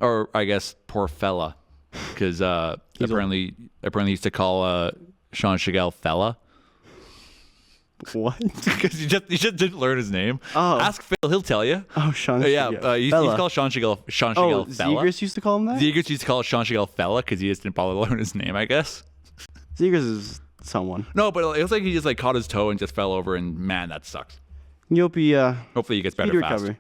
Or I guess poor fella. Because apparently he used to call Sean Chagall fella. what? Because he just didn't learn his name. Oh. Ask Phil, he'll tell you. Oh, Sean. He's called Sean Chagall fella. Zegras used to call him that. Zegers used to call Sean Chagall fella because he just didn't bother to learn his name, I guess. Zegras is someone. No, but it was like he just like caught his toe and just fell over, and man, that sucks. Yopi, Hopefully he gets better speedy fast. recovery.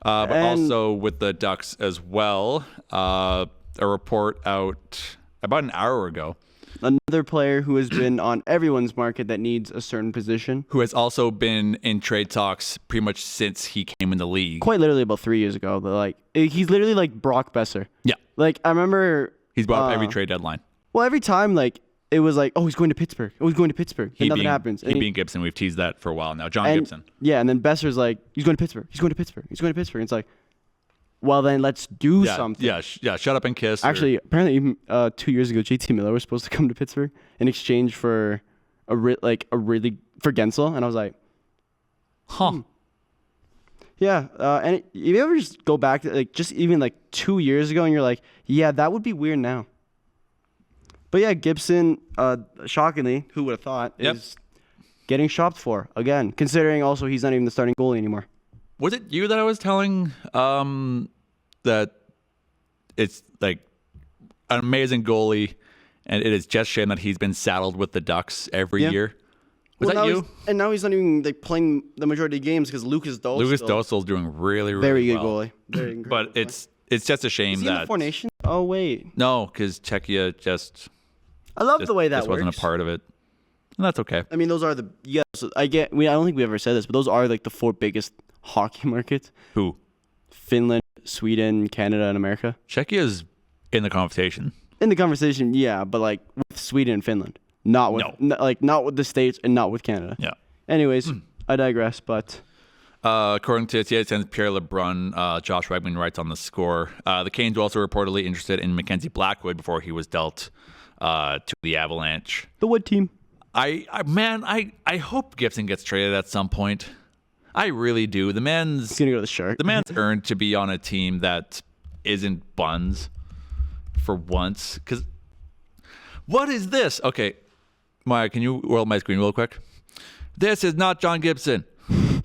But And- also with the Ducks as well, a report out about an hour ago, Another player who has been on everyone's market that needs a certain position. who has also been in trade talks pretty much since he came in the league. Quite literally about 3 years ago. But he's literally like Brock Besser. Yeah, Like I remember. he's brought up every trade deadline. Well, every time it was like, oh, he's going to Pittsburgh. Oh, he's going to Pittsburgh. And nothing happens. He being Gibson, we've teased that for a while now. John and- Gibson. Yeah, and then Besser's like, he's going to Pittsburgh. He's going to Pittsburgh. He's going to Pittsburgh. And it's like, well, then let's do something. Yeah, shut up and kiss. Actually, apparently, even 2 years ago, JT Miller was supposed to come to Pittsburgh in exchange for for Gensel, and I was like, yeah. And you ever just go back to just even 2 years ago, and you're like, yeah, that would be weird now. But yeah, Gibson, shockingly, who would have thought, is getting shopped for again, considering also he's not even the starting goalie anymore. Was it you that I was telling that it's like an amazing goalie, and it is just shame that he's been saddled with the Ducks every year? Was that you? And now he's not even playing the majority of games because Lucas Dostal. Lucas Dostal's doing really, really very good well. goalie. Very incredible But it's just a shame Is he in that the Four Nations? Oh wait, no, because Czechia just I love the way that just works. wasn't a part of it, and that's okay. I mean, those are I don't think we ever said this, but those are the 4 biggest hockey markets: Who? Finland, Sweden, Canada, and America. Czechia's in the conversation. In the conversation, yeah, but with Sweden and Finland, not with not with the States and not with Canada. Yeah. Anyways, I digress. But According to CSN's Pierre LeBrun, Josh Rugman writes on the Score, the Canes were also reportedly interested in Mackenzie Blackwood before he was dealt to the Avalanche. the Wood team. I hope Gibson gets traded at some point. I really do. He's gonna go to the Shark. The man's earned to be on a team that isn't buns for once. Because what is this? Okay, Maya, can you roll my screen real quick? This is not John Gibson.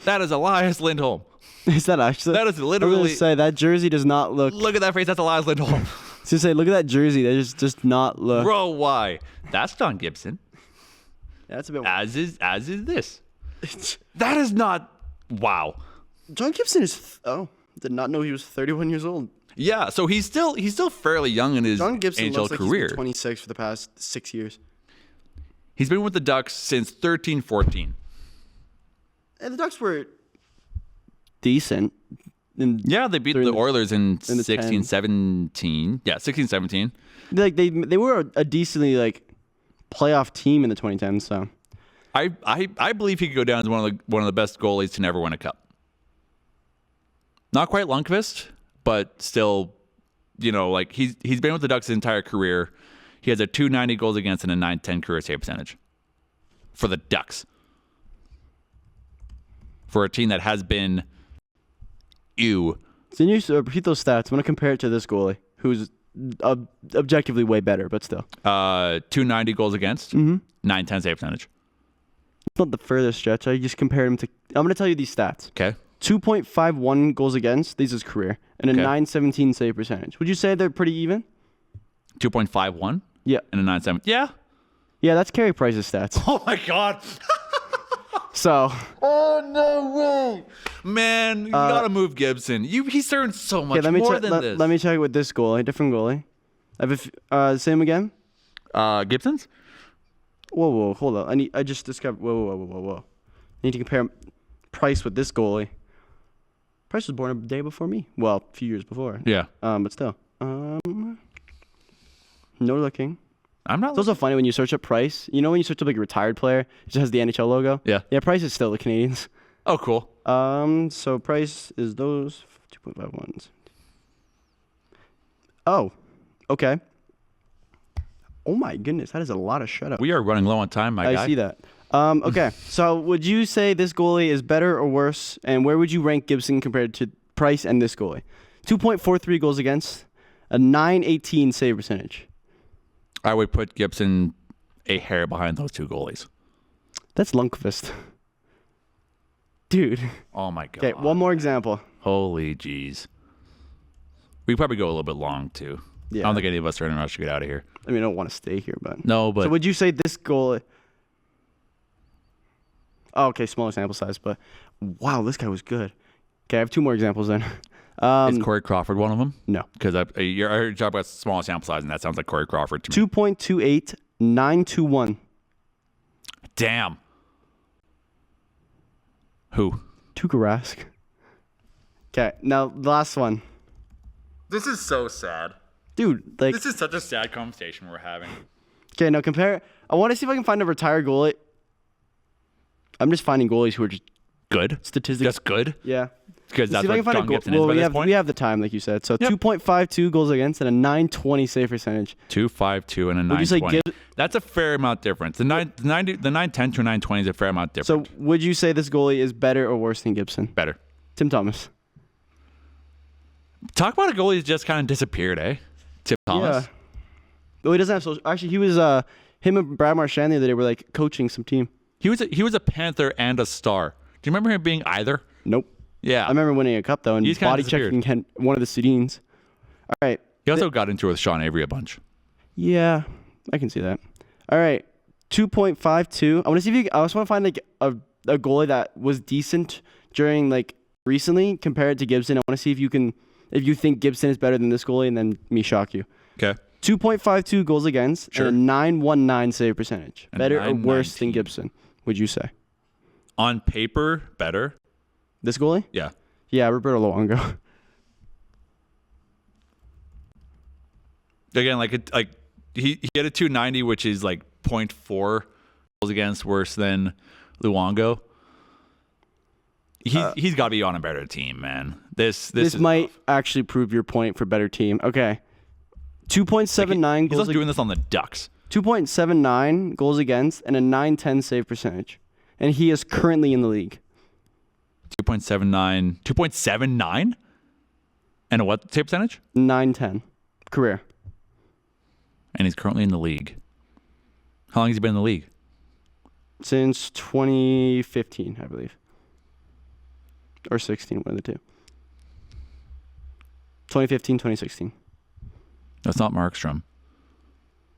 That is Elias Lindholm. Is that actually? That is I was literally. gonna say that jersey does not look. Look at that face. That's Elias Lindholm. I was gonna say, look at that jersey. That just not look. Bro, why? That's John Gibson. That's a bit. As is this. That is not. Wow. John Gibson is. Did not know he was 31 years old. Yeah, so he's still fairly young in his John Gibson NHL looks like career. he's been 26 for the past 6 years. He's been with the Ducks since 13-14. the Ducks were decent. Yeah, they beat They're the in the- Oilers in in the 10. 16-17. Yeah, 16-17. Like they were a decently like playoff team in the 2010s. So I believe he could go down as one of the best goalies to never win a cup. Not quite Lundqvist, but still, like he's been with the Ducks his entire career. He has a 290 goals against and a 910 career save percentage for the Ducks. For a team that has been ew. Can you repeat those stats? I want to compare it to this goalie, who's objectively way better, but still. 290 goals against, 910 save percentage. It's not the furthest stretch. I just compared him to. I'm going to tell you these stats. Okay. 2.51 goals against. This is career, and a Okay. 917 save percentage. Would you say they're pretty even? 2.51 Yeah. and a 9.7. Yeah. Yeah, that's Carey Price's stats. Oh my God. So Oh no way. Man, you gotta move Gibson. He's earned so much okay, more than this. let me check with this goalie, different goalie. I have same again. Gibson's? Whoa, hold on. I just discovered. Whoa. I need to compare Price with this goalie. Price was born a day before me. Well, a few years before. Yeah. But still. No looking. I'm not. It's also funny when you search up Price. You know when you search up like a retired player, it just has the NHL logo. Yeah. Yeah, Price is still the Canadians. Oh, cool. So Price is those 2.51s. Oh, okay. Oh my goodness, that is a lot of shutout. We are running low on time, my guy. I see that. Okay, so would you say this goalie is better or worse? And where would you rank Gibson compared to Price and this goalie? 2.43 goals against, a 918 save percentage. I would put Gibson a hair behind those two goalies. That's Lundqvist. Dude. Oh my God. Okay, one more example. Holy jeez. We probably go a little bit long too. Yeah. I don't think any of us are in a rush to get out of here. I mean, I don't want to stay here, but. No, but So would you say this goalie. Oh, okay, smaller sample size, but wow, this guy was good. Okay, I have two more examples then. is Corey Crawford one of them? No. Because I heard you talk about small sample size, and that sounds like Corey Crawford to me. 2.28, 921. Damn. Who? Tuukka Rask. Okay, now the last one. This is so sad. Dude, like, This is such a sad conversation we're having. okay, now compare. I want to see if I can find a retired goalie. I'm just finding goalies who are just Good. statistically. Just good. Yeah. Because Let's that's see if I what can find John a goal. Gibson is Well, by we this have point. we have the time, like you said. So Yep. 2.52 goals against and a 920 save percentage. 2.52 and a Would you say 920. That's a fair amount difference. The 910 to a 920 is a fair amount difference. So would you say this goalie is better or worse than Gibson? Better. Tim Thomas. Talk about a goalie that just kind of disappeared, eh? Tim Thomas. Yeah. Well, he doesn't have social. Actually, he was him and Brad Marchand the other day were like coaching some team. He was a Panther and a Star. Do you remember him being either? Nope. Yeah. I remember winning a cup though and He's kinda body checking one of the Sedins. All right. He also got into it with Sean Avery a bunch. Yeah, I can see that. All right. 2.52. I want to see if you. I also want to find like a goalie that was decent during like recently compared to Gibson. I want to see if you think Gibson is better than this goalie, and then me shock you. Okay. 2.52 goals against Sure. and a 919 save percentage. And Better or worse than 919. Gibson? Would you say On paper, better. this goalie? Yeah. Yeah, Roberto Luongo. Again, he had a 290, which is like 0.4 goals against worse than Luongo. He's got to be on a better team, man. This is might rough. actually prove your point for better team. Okay. 2.79 He's goals. also doing this on the Ducks. 2.79 goals against and a 910 save percentage. And he is currently in the league. 2.79. 2.79? And a what save percentage? 910 career. And he's currently in the league. How long has he been in the league? Since 2015, I believe. Or 16, one of the two. 2015, 2016. That's not Markstrom.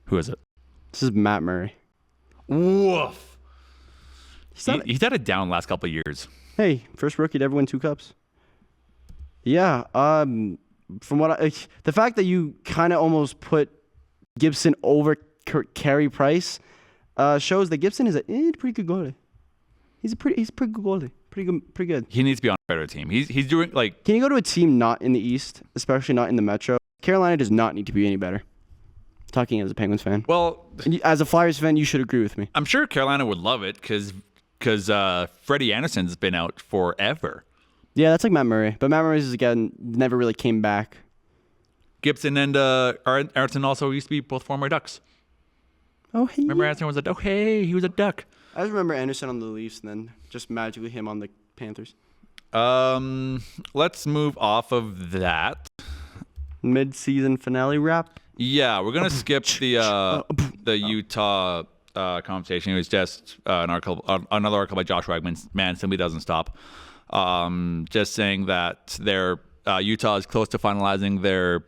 Who is it? This is Matt Murray. Woof. He's He's had it down the last couple of years. Hey, first rookie to ever win 2 cups. Yeah, from what the fact that you kind of almost put Gibson over Carey Price shows that Gibson is a pretty good goalie. He's a pretty good goalie. Pretty good. He needs to be on a better team. He's doing like. Can you go to a team not in the East, especially not in the Metro? Carolina does not need to be any better. Talking as a Penguins fan. Well, as a Flyers fan, you should agree with me. I'm sure Carolina would love it because Freddie Anderson's been out forever. Yeah, that's like Matt Murray. But Matt Murray's, again, never really came back. Gibson and Aronson also used to be both former Ducks. Oh, hey. Remember Anderson was a Duck? Hey, he was a Duck. I just remember Anderson on the Leafs and then just magically him on the Panthers. Let's move off of that. Mid-season finale wrap. Yeah, we're gonna skip the Utah conversation. It was just another article by Josh Wegman. Man, simply doesn't stop. Just saying that Utah is close to finalizing their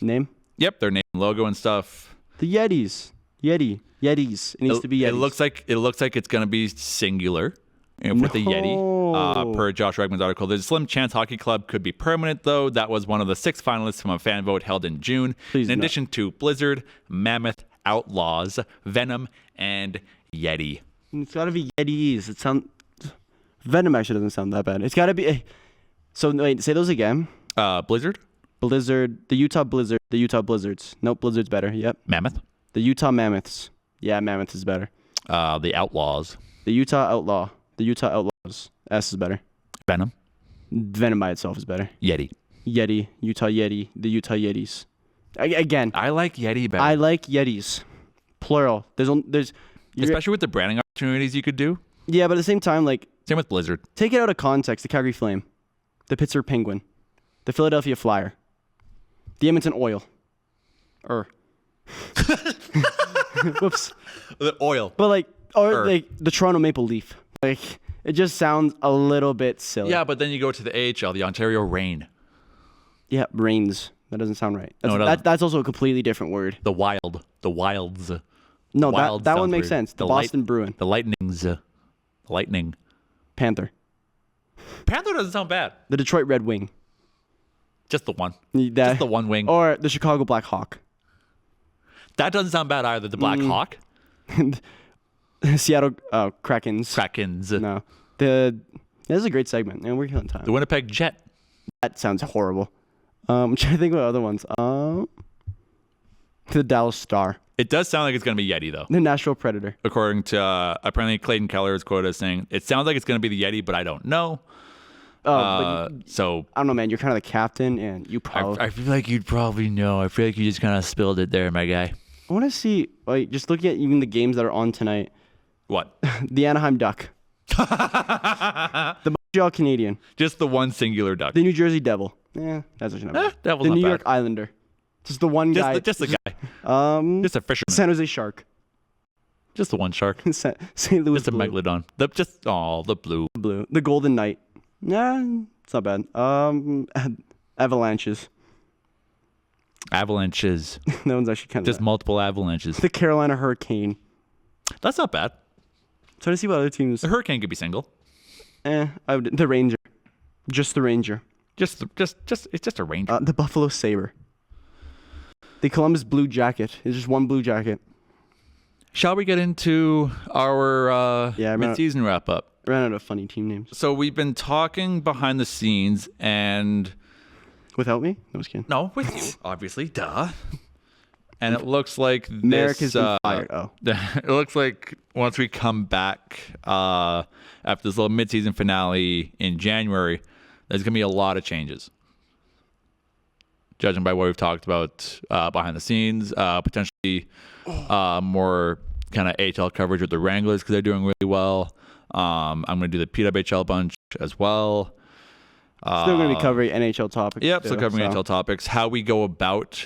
name. Yep, their name, logo, and stuff. The Yetis. Yetis. It needs to be Yetis. It looks like it's gonna be singular. With the Yeti, per Josh Wegman's article. There's a slim chance Hockey Club could be permanent, though. That was one of the 6 finalists from a fan vote held in June. In addition to Blizzard, Mammoth, Outlaws, Venom, and Yeti. It's got to be Yetis. Venom actually doesn't sound that bad. It's got to be... So, wait, say those again. Blizzard? Blizzard. The Utah Blizzard. The Utah Blizzards. Nope, Blizzard's better. Yep. Mammoth? The Utah Mammoths. Yeah, Mammoth is better. The Outlaws. The Utah Outlaw. The Utah Outlaws. S is better. Venom. Venom by itself is better. Yeti. Utah Yeti. The Utah Yetis. Again. I like Yeti better. I like Yetis. Plural. There's especially with the branding opportunities you could do. Yeah, but at the same time, like... Same with Blizzard. Take it out of context. The Calgary Flame. The Pittsburgh Penguin. The Philadelphia Flyer. The Edmonton Oil. Whoops. The oil. But like the Toronto Maple Leaf. Like, it just sounds a little bit silly. Yeah, but then you go to the AHL, the Ontario Reign. Yeah, Reigns. That doesn't sound right. That's also a completely different word. The Wilds. No, Wild that one sounds makes weird. sense. The Boston Bruin. The Lightning. Panther. Panther doesn't sound bad. The Detroit Red Wing. Just the one. Just the one wing. Or the Chicago Black Hawk. That doesn't sound bad either. The Black Hawk. Seattle Krakens. No. This is a great segment, and we're killing time. The Winnipeg Jet. That sounds horrible. I'm trying to think about other ones. The Dallas Star. It does sound like it's going to be Yeti, though. The Nashville Predator. According to, apparently, Clayton Keller is quoted as saying, it sounds like it's going to be the Yeti, but I don't know. So I don't know, man. You're kind of the captain, and you probably... I feel like you'd probably know. I feel like you just kind of spilled it there, my guy. I want to see, like, just looking at even the games that are on tonight. What? The Anaheim Duck. The Montreal Canadian. Just the one singular Duck. The New Jersey Devil. Yeah, that's actually not bad. Devil's the not New bad. York Islander. Just the one guy. Just the guy. Just a fisherman. San Jose Shark. Just the one shark. St. Louis Just a Blue. megalodon. The blue. Blue. The Golden Knight. Nah, it's not bad. Avalanches. Avalanches. That one's actually kind of Just multiple avalanches. The Carolina Hurricane. That's not bad. Trying to see what other teams. The Hurricane could be single. The Ranger. Just the Ranger. It's just a Ranger. The Buffalo Sabre. The Columbus Blue Jacket. It's just one blue jacket. Shall we get into our mid-season wrap-up? I ran out of funny team names. So we've been talking behind the scenes and... Without me? No, I was kidding. No, with you, obviously. Duh. And it looks like this... Marek has been fired. It looks like once we come back after this little mid-season finale in January, there's going to be a lot of changes. Judging by what we've talked about behind the scenes, potentially more kind of AHL coverage with the Wranglers because they're doing really well. I'm going to do the PWHL bunch as well. Still going to be covering NHL topics. Yep, still covering NHL topics. How we go about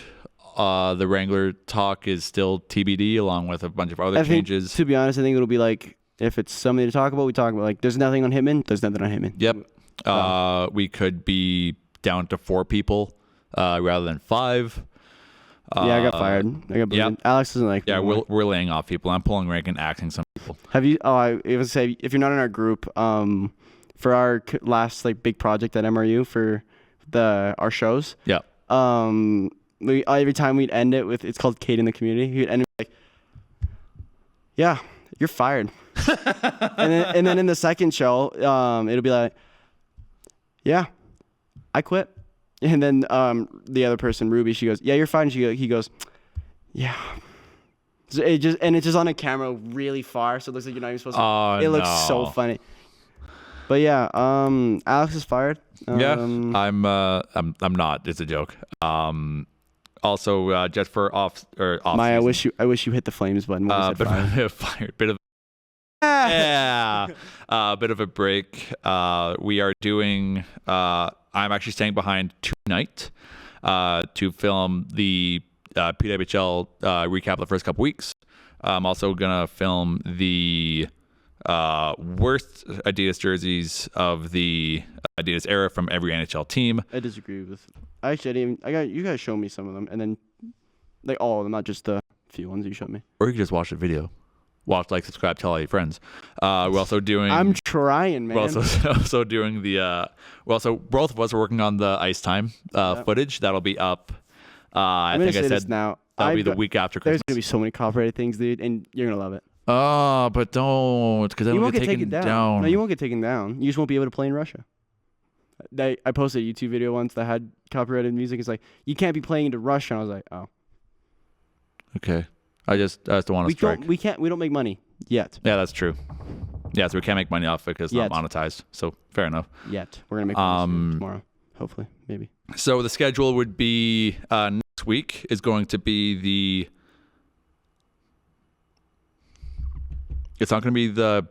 the Wrangler talk is still TBD, along with a bunch of other changes. To be honest, I think it'll be like, if it's something to talk about, we talk about. Like, there's nothing on Hitman, there's nothing on Hitman. Yep. We could be down to 4 people rather than 5. Yeah, I got fired. Yep. Alex doesn't like me. Yeah, we're laying off people. I'm pulling rank and axing some people. Have you? Oh, I was say, if you're not in our group, for our last like big project at MRU for our shows. Yeah. We every time we'd end it with, it's called Kate in the Community. He'd end it like, yeah, you're fired. and then in the second show, it'll be like, yeah, I quit. And then the other person, Ruby, she goes, yeah, you're fine. He goes, yeah. So it's just on a camera really far, so it looks like you're not even supposed to. Oh, it looks so funny. But yeah, Alex is fired. Yeah, I'm not. It's a joke. Also, just for off Maya, season. I wish you hit the flames button. When you said fired. Fire. Bit of bit of a break. We are doing. I'm actually staying behind tonight to film the PWHL recap of the first couple weeks. I'm also gonna film the worst Adidas jerseys of the Adidas era from every NHL team. I disagree with. Actually, you guys show me some of them, and then like all of them, not just the few ones you showed me. Or you can just watch the video. Watch, like, subscribe, tell all your friends. We're also doing. I'm trying, man. We're also doing the. Both of us are working on the ice time footage. That'll be up. I think I said now. That'll be the week after Christmas. There's gonna be so many copyrighted things, dude, and you're gonna love it. Oh, but don't, because You then won't we'll get taken down. No, you won't get taken down. You just won't be able to play in Russia. I posted a YouTube video once that had copyrighted music. It's like, you can't be playing into Russia. And I was like, oh. Okay. I just don't want to strike. We don't make money yet. Yeah, that's true. Yeah, so we can't make money off it because it's not monetized. So fair enough. Yet. We're gonna make money soon, tomorrow. Hopefully, maybe. So the schedule would be next week is going to be the. It's not going to be the.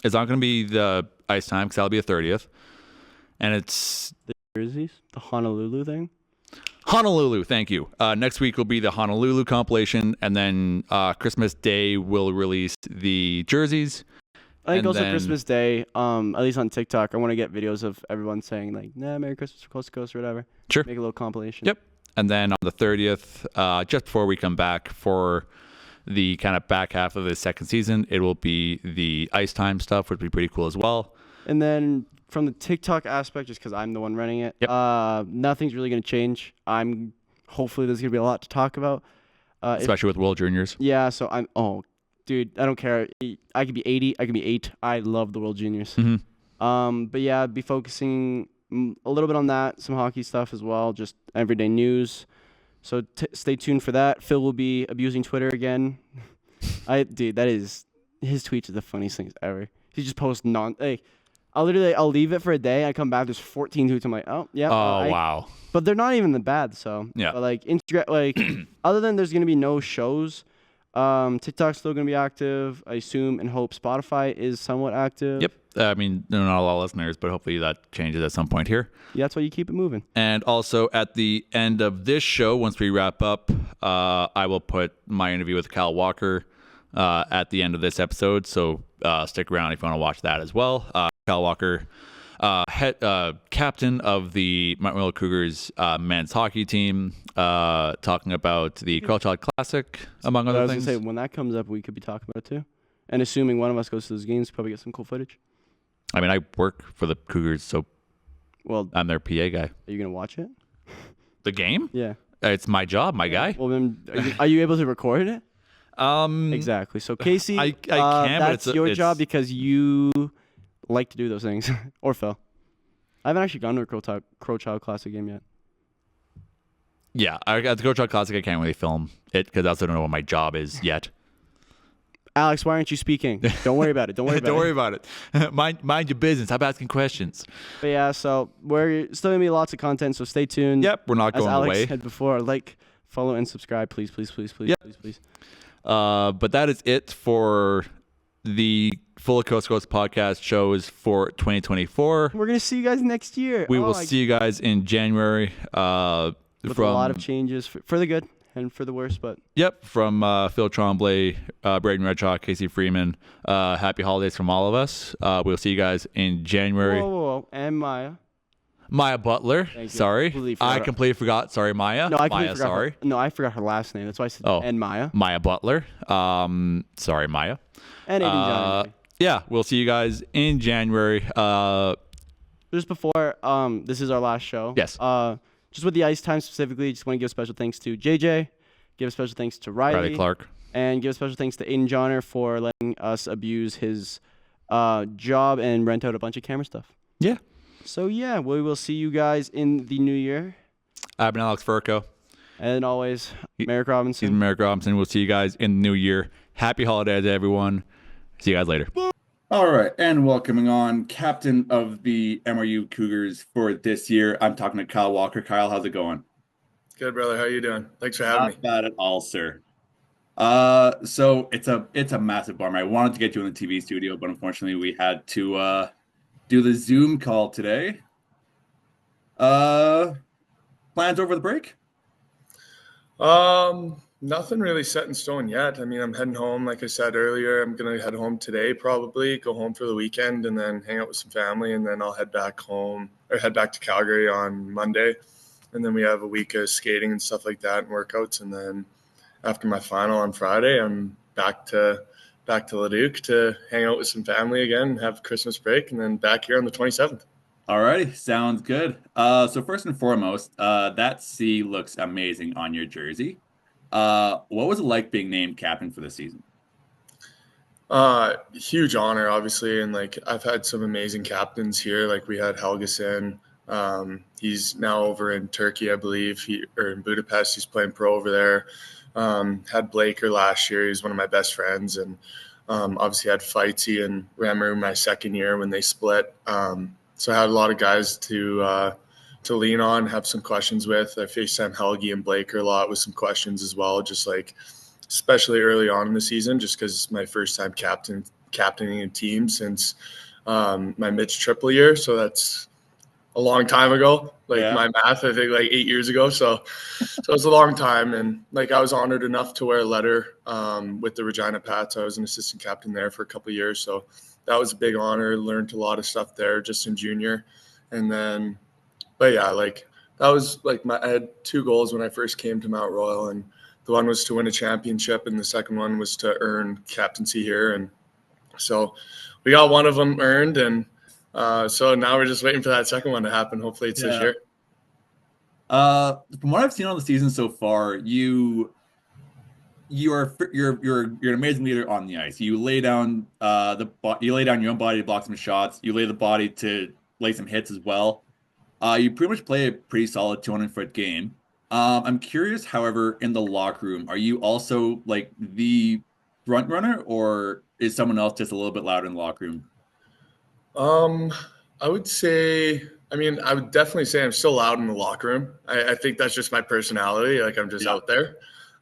It's not going to be the ice time because that'll be the 30th, and it's the jerseys, the Honolulu thing. Honolulu, thank you. Next week will be the Honolulu compilation, and then Christmas Day will release the jerseys. I think also Christmas Day, at least on TikTok, I want to get videos of everyone saying like, "Nah, Merry Christmas from Coast to Coast" or whatever. Sure. Make a little compilation. Yep. And then on the 30th, just before we come back for the kind of back half of the second season, it will be the ice time stuff, which would be pretty cool as well. And then from the TikTok aspect, just because I'm the one running it, nothing's really going to change. Hopefully there's going to be a lot to talk about. Especially with World Juniors. Yeah, so dude, I don't care. I could be 80, I could be 8. I love the World Juniors. Mm-hmm. But yeah, I'd be focusing a little bit on that, some hockey stuff as well, just everyday news. So stay tuned for that. Phil will be abusing Twitter again. Dude, his tweets are the funniest things ever. He just posts I'll leave it for a day. I come back, there's 14 tweets. I'm like, oh yeah. Wow. But they're not even that bad. So yeah. But like Instagram, like other than there's gonna be no shows, TikTok's still gonna be active. I assume and hope Spotify is somewhat active. Yep. I mean, not a lot of listeners, but hopefully that changes at some point here. Yeah, that's why you keep it moving. And also at the end of this show, once we wrap up, I will put my interview with Cal Walker at the end of this episode. So stick around if you want to watch that as well. Cal Walker, captain of the Montreal Cougars men's hockey team, talking about the Culture Classic, among other things. I was going to say, when that comes up, we could be talking about it too. And assuming one of us goes to those games, probably get some cool footage. I mean, I work for the Cougars, so I'm their PA guy. Are you going to watch it? The game? Yeah. It's my job, my guy. Well, then, are you able to record it? Exactly. So, Casey, I can, that's but your job because you like to do those things. Or Phil. I haven't actually gone to a Crow Child Classic game yet. Yeah, at the Crow Child Classic, I can't really film it because I also don't know what my job is yet. Alex, why aren't you speaking? Don't worry about it. Don't worry about it. Mind your business. I'm asking questions. But yeah, so we're still going to be lots of content, so stay tuned. Yep, we're not going away. As Alex said before, like, follow, and subscribe, please, please, please, please, yep. please. But that is it for the Full of Coast to Coast podcast shows for 2024. We're going to see you guys next year. We will see you guys in January. With a lot of changes for the good and for the worse, but yep, from Phil Tremblay, Braden Redshaw, Casey Freeman. Happy holidays from all of us. We'll see you guys in January. Whoa. And Maya Butler. Sorry, I completely forgot. Sorry, Maya. No, I completely Maya. Forgot Sorry. I forgot her last name. That's why I said and Maya. Maya Butler. Sorry, Maya. And Aiden Johnny. Yeah, we'll see you guys in January. Just before this is our last show. Yes. Just with the ice time specifically, just want to give special thanks to JJ, give a special thanks to Riley Clark, And give a special thanks to Aiden Johnner for letting us abuse his job and rent out a bunch of camera stuff. Yeah. So, yeah, we will see you guys in the new year. I've been Alex Furco. And always, Marek He's Robinson. Marek Robinson. We'll see you guys in the new year. Happy holidays, everyone. See you guys later. All right, and welcoming on captain of the MRU Cougars for this year. I'm talking to Kyle Walker. Kyle, how's it going? Good, brother. How you doing? Thanks for having me. Not bad at all, sir. So it's a massive bummer. I wanted to get you in the TV studio, but unfortunately we had to do the Zoom call today. Plans over the break? Nothing really set in stone yet. I mean, I'm heading home. Like I said earlier, I'm going to head home today, probably go home for the weekend and then hang out with some family. And then I'll head back home or head back to Calgary on Monday. And then we have a week of skating and stuff like that and workouts. And then after my final on Friday, I'm back to Leduc to hang out with some family again, have Christmas break, and then back here on the 27th. All righty, sounds good. So first and foremost, that C looks amazing on your jersey. What was it like being named captain for this season? Huge honor, obviously, and like I've had some amazing captains here. Like we had Helgeson. He's now over in Turkey, I believe, or in Budapest. He's playing pro over there. Had Blaker last year. He's one of my best friends, and obviously had Feitzy and Remmer my second year when they split. So I had a lot of guys to lean on, have some questions with. I FaceTime Helge and Blaker a lot with some questions as well, just like especially early on in the season, just because it's my first time captaining a team since my Mitch triple year. So that's a long time ago. My math, I think like 8 years ago. So it's a long time. And like I was honored enough to wear a letter with the Regina Pats. I was an assistant captain there for a couple of years. So that was a big honor. Learned a lot of stuff there just in junior. And then, but yeah, like that was like I had 2 goals when I first came to Mount Royal. And the one was to win a championship. And the second one was to earn captaincy here. And so we got one of them earned. And so now we're just waiting for that second one to happen. Hopefully it's this year. From what I've seen on the season so far, you're an amazing leader on the ice. You lay down you lay down your own body to block some shots. You lay the body to lay some hits as well. You pretty much play a pretty solid 200-foot game. I'm curious, however, in the locker room, are you also like the front runner, or is someone else just a little bit louder in the locker room? I would definitely say I'm still loud in the locker room. I think that's just my personality. Like I'm just out there.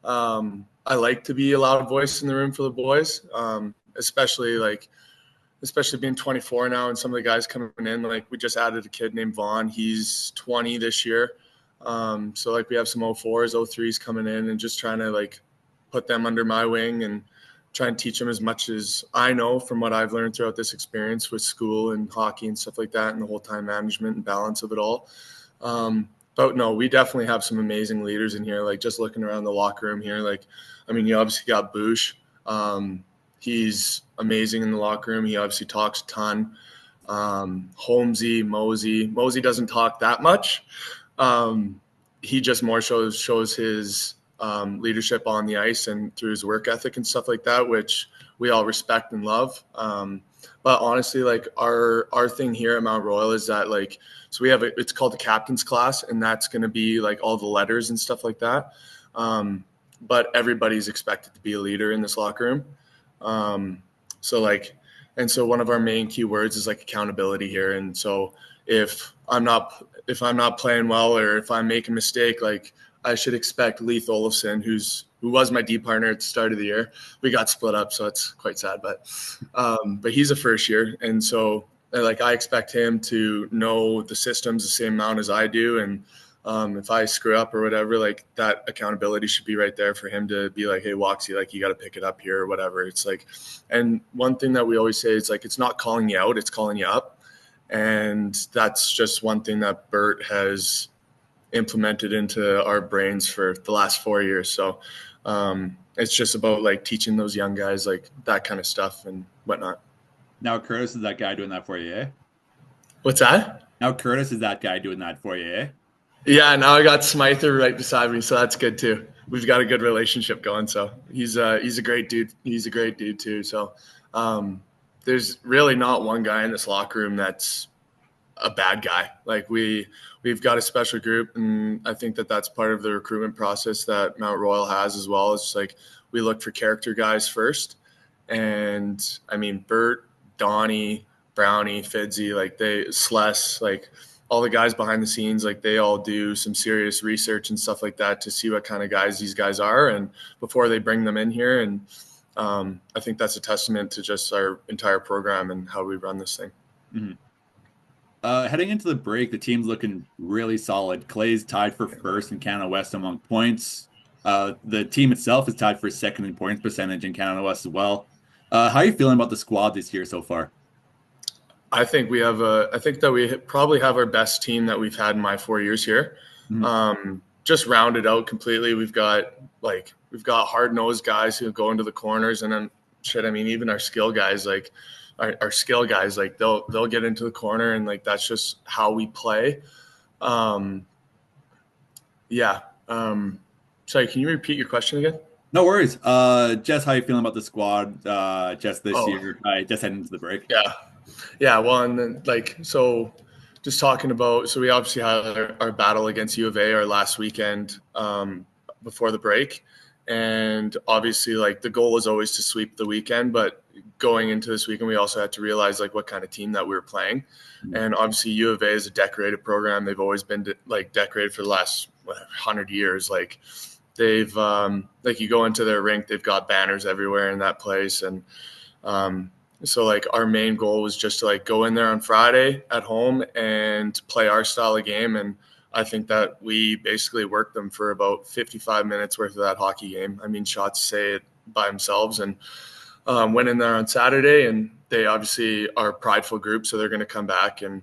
I like to be a loud voice in the room for the boys, especially being 24 now and some of the guys coming in. Like we just added a kid named Vaughn. He's 20 this year. So like we have some 04s, 03s coming in and just trying to like put them under my wing and try and teach them as much as I know from what I've learned throughout this experience with school and hockey and stuff like that and the whole time management and balance of it all. But no, we definitely have some amazing leaders in here. Like just looking around the locker room here, like, I mean, you obviously got Bush. He's amazing in the locker room. He obviously talks a ton. Holmesy, Mosey doesn't talk that much. He just more shows his leadership on the ice and through his work ethic and stuff like that, which we all respect and love. But honestly, like our thing here at Mount Royal is that like, so we have it's called the captain's class, and that's going to be like all the letters and stuff like that. But everybody's expected to be a leader in this locker room. So one of our main key words is like accountability here. And so if I'm not playing well, or if I make a mistake, like I should expect Leith Olofsson, who was my D partner at the start of the year. We got split up, so it's quite sad, but he's a first year. And so like I expect him to know the systems the same amount as I do. And if I screw up or whatever, like that accountability should be right there for him to be like, hey, Woxy, like you got to pick it up here or whatever. It's like, and one thing that we always say is like, it's not calling you out, it's calling you up. And that's just one thing that Bert has implemented into our brains for the last 4 years. So it's just about like teaching those young guys like that kind of stuff and whatnot. Now Curtis is that guy doing that for you, eh? What's that? Now Curtis is that guy doing that for you, eh? Yeah, now I got Smither right beside me, so that's good too. we've got a good relationship going. So he's a great dude. He's a great dude too. So there's really not one guy in this locker room that's a bad guy. Like we've got a special group, and I think that's part of the recruitment process that Mount Royal has as well. It's like we look for character guys first. And I mean, Bert, Donnie, Brownie, Fidzy, like Sless, like all the guys behind the scenes, like they all do some serious research and stuff like that to see what kind of guys these guys are, and before they bring them in here. And I think that's a testament to just our entire program and how we run this thing. Mm-hmm. Heading into the break, the team's looking really solid. Clay's tied for first in Canada West among points. The team itself is tied for second in points percentage in Canada West as well. How are you feeling about the squad this year so far? I think we probably have our best team that we've had in my 4 years here. Mm-hmm. Just rounded out completely. We've got hard-nosed guys who go into the corners, and then even our skill guys, like our skill guys, like they'll get into the corner, and like that's just how we play. Sorry, can you repeat your question again? No worries. Jess, how are you feeling about the squad just this year? Just heading into the break. Yeah. Well, and then just talking about, so we obviously had our battle against U of A our last weekend before the break. And obviously, like, the goal was always to sweep the weekend, but going into this weekend, we also had to realize like what kind of team that we were playing. Mm-hmm. And obviously U of A is a decorated program. They've always been like decorated for the last 100 years. Like they've like you go into their rink, they've got banners everywhere in that place. And so like our main goal was just to like go in there on Friday at home and play our style of game. And I think that we basically worked them for about 55 minutes worth of that hockey game. I mean, shots say it by themselves, and went in there on Saturday, and they obviously are a prideful group, so they're going to come back, and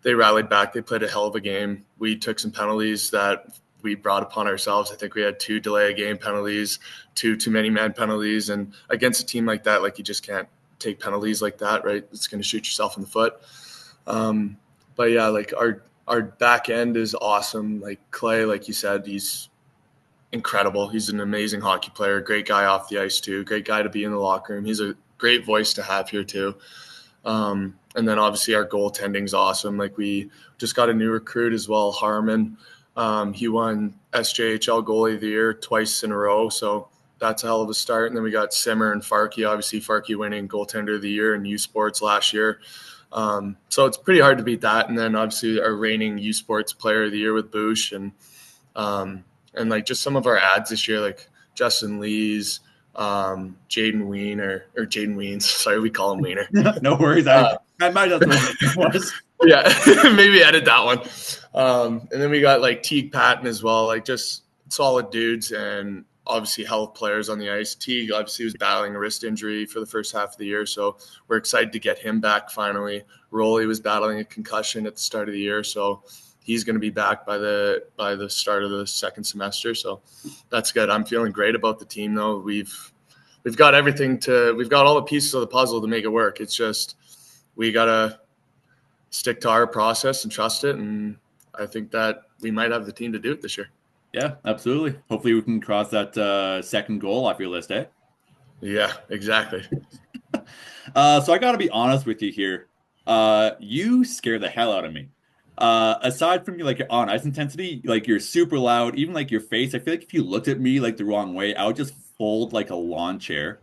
they rallied back. They played a hell of a game. We took some penalties that we brought upon ourselves. I think we had 2 delay of game penalties, 2 too many man penalties, and against a team like that, like you just can't take penalties like that, right? It's going to shoot yourself in the foot. But yeah, like our back end is awesome. Like Clay, like you said, he's incredible. He's an amazing hockey player, great guy off the ice too, great guy to be in the locker room. He's a great voice to have here too. And then obviously our goaltending is awesome. Like we just got a new recruit as well, Harmon. He won SJHL goalie of the year twice in a row. So that's a hell of a start. And then we got Simmer and Farkey, obviously Farkey winning goaltender of the year in U Sports last year. So it's pretty hard to beat that. And then obviously our reigning U Sports player of the year with Boosh, and like just some of our ads this year, like Justin Lees, Jaden Wiener, or Jaden Weens. Sorry, we call him Wiener. No worries. I might have to was. Yeah, maybe edit that one. And then we got like Teague Patton as well, like just solid dudes and obviously health players on the ice. Teague obviously was battling a wrist injury for the first half of the year, so we're excited to get him back finally. Rolly was battling a concussion at the start of the year, so he's going to be back by the start of the second semester. So that's good. I'm feeling great about the team though. We've got everything we've got all the pieces of the puzzle to make it work. It's just we got to stick to our process and trust it. And I think that we might have the team to do it this year. Yeah, absolutely. Hopefully we can cross that second goal off your list, eh? Yeah, exactly. So I got to be honest with you here. You scare the hell out of me. Aside from like your on ice intensity, like you're super loud, even like your face, I feel like if you looked at me like the wrong way, I would just fold like a lawn chair.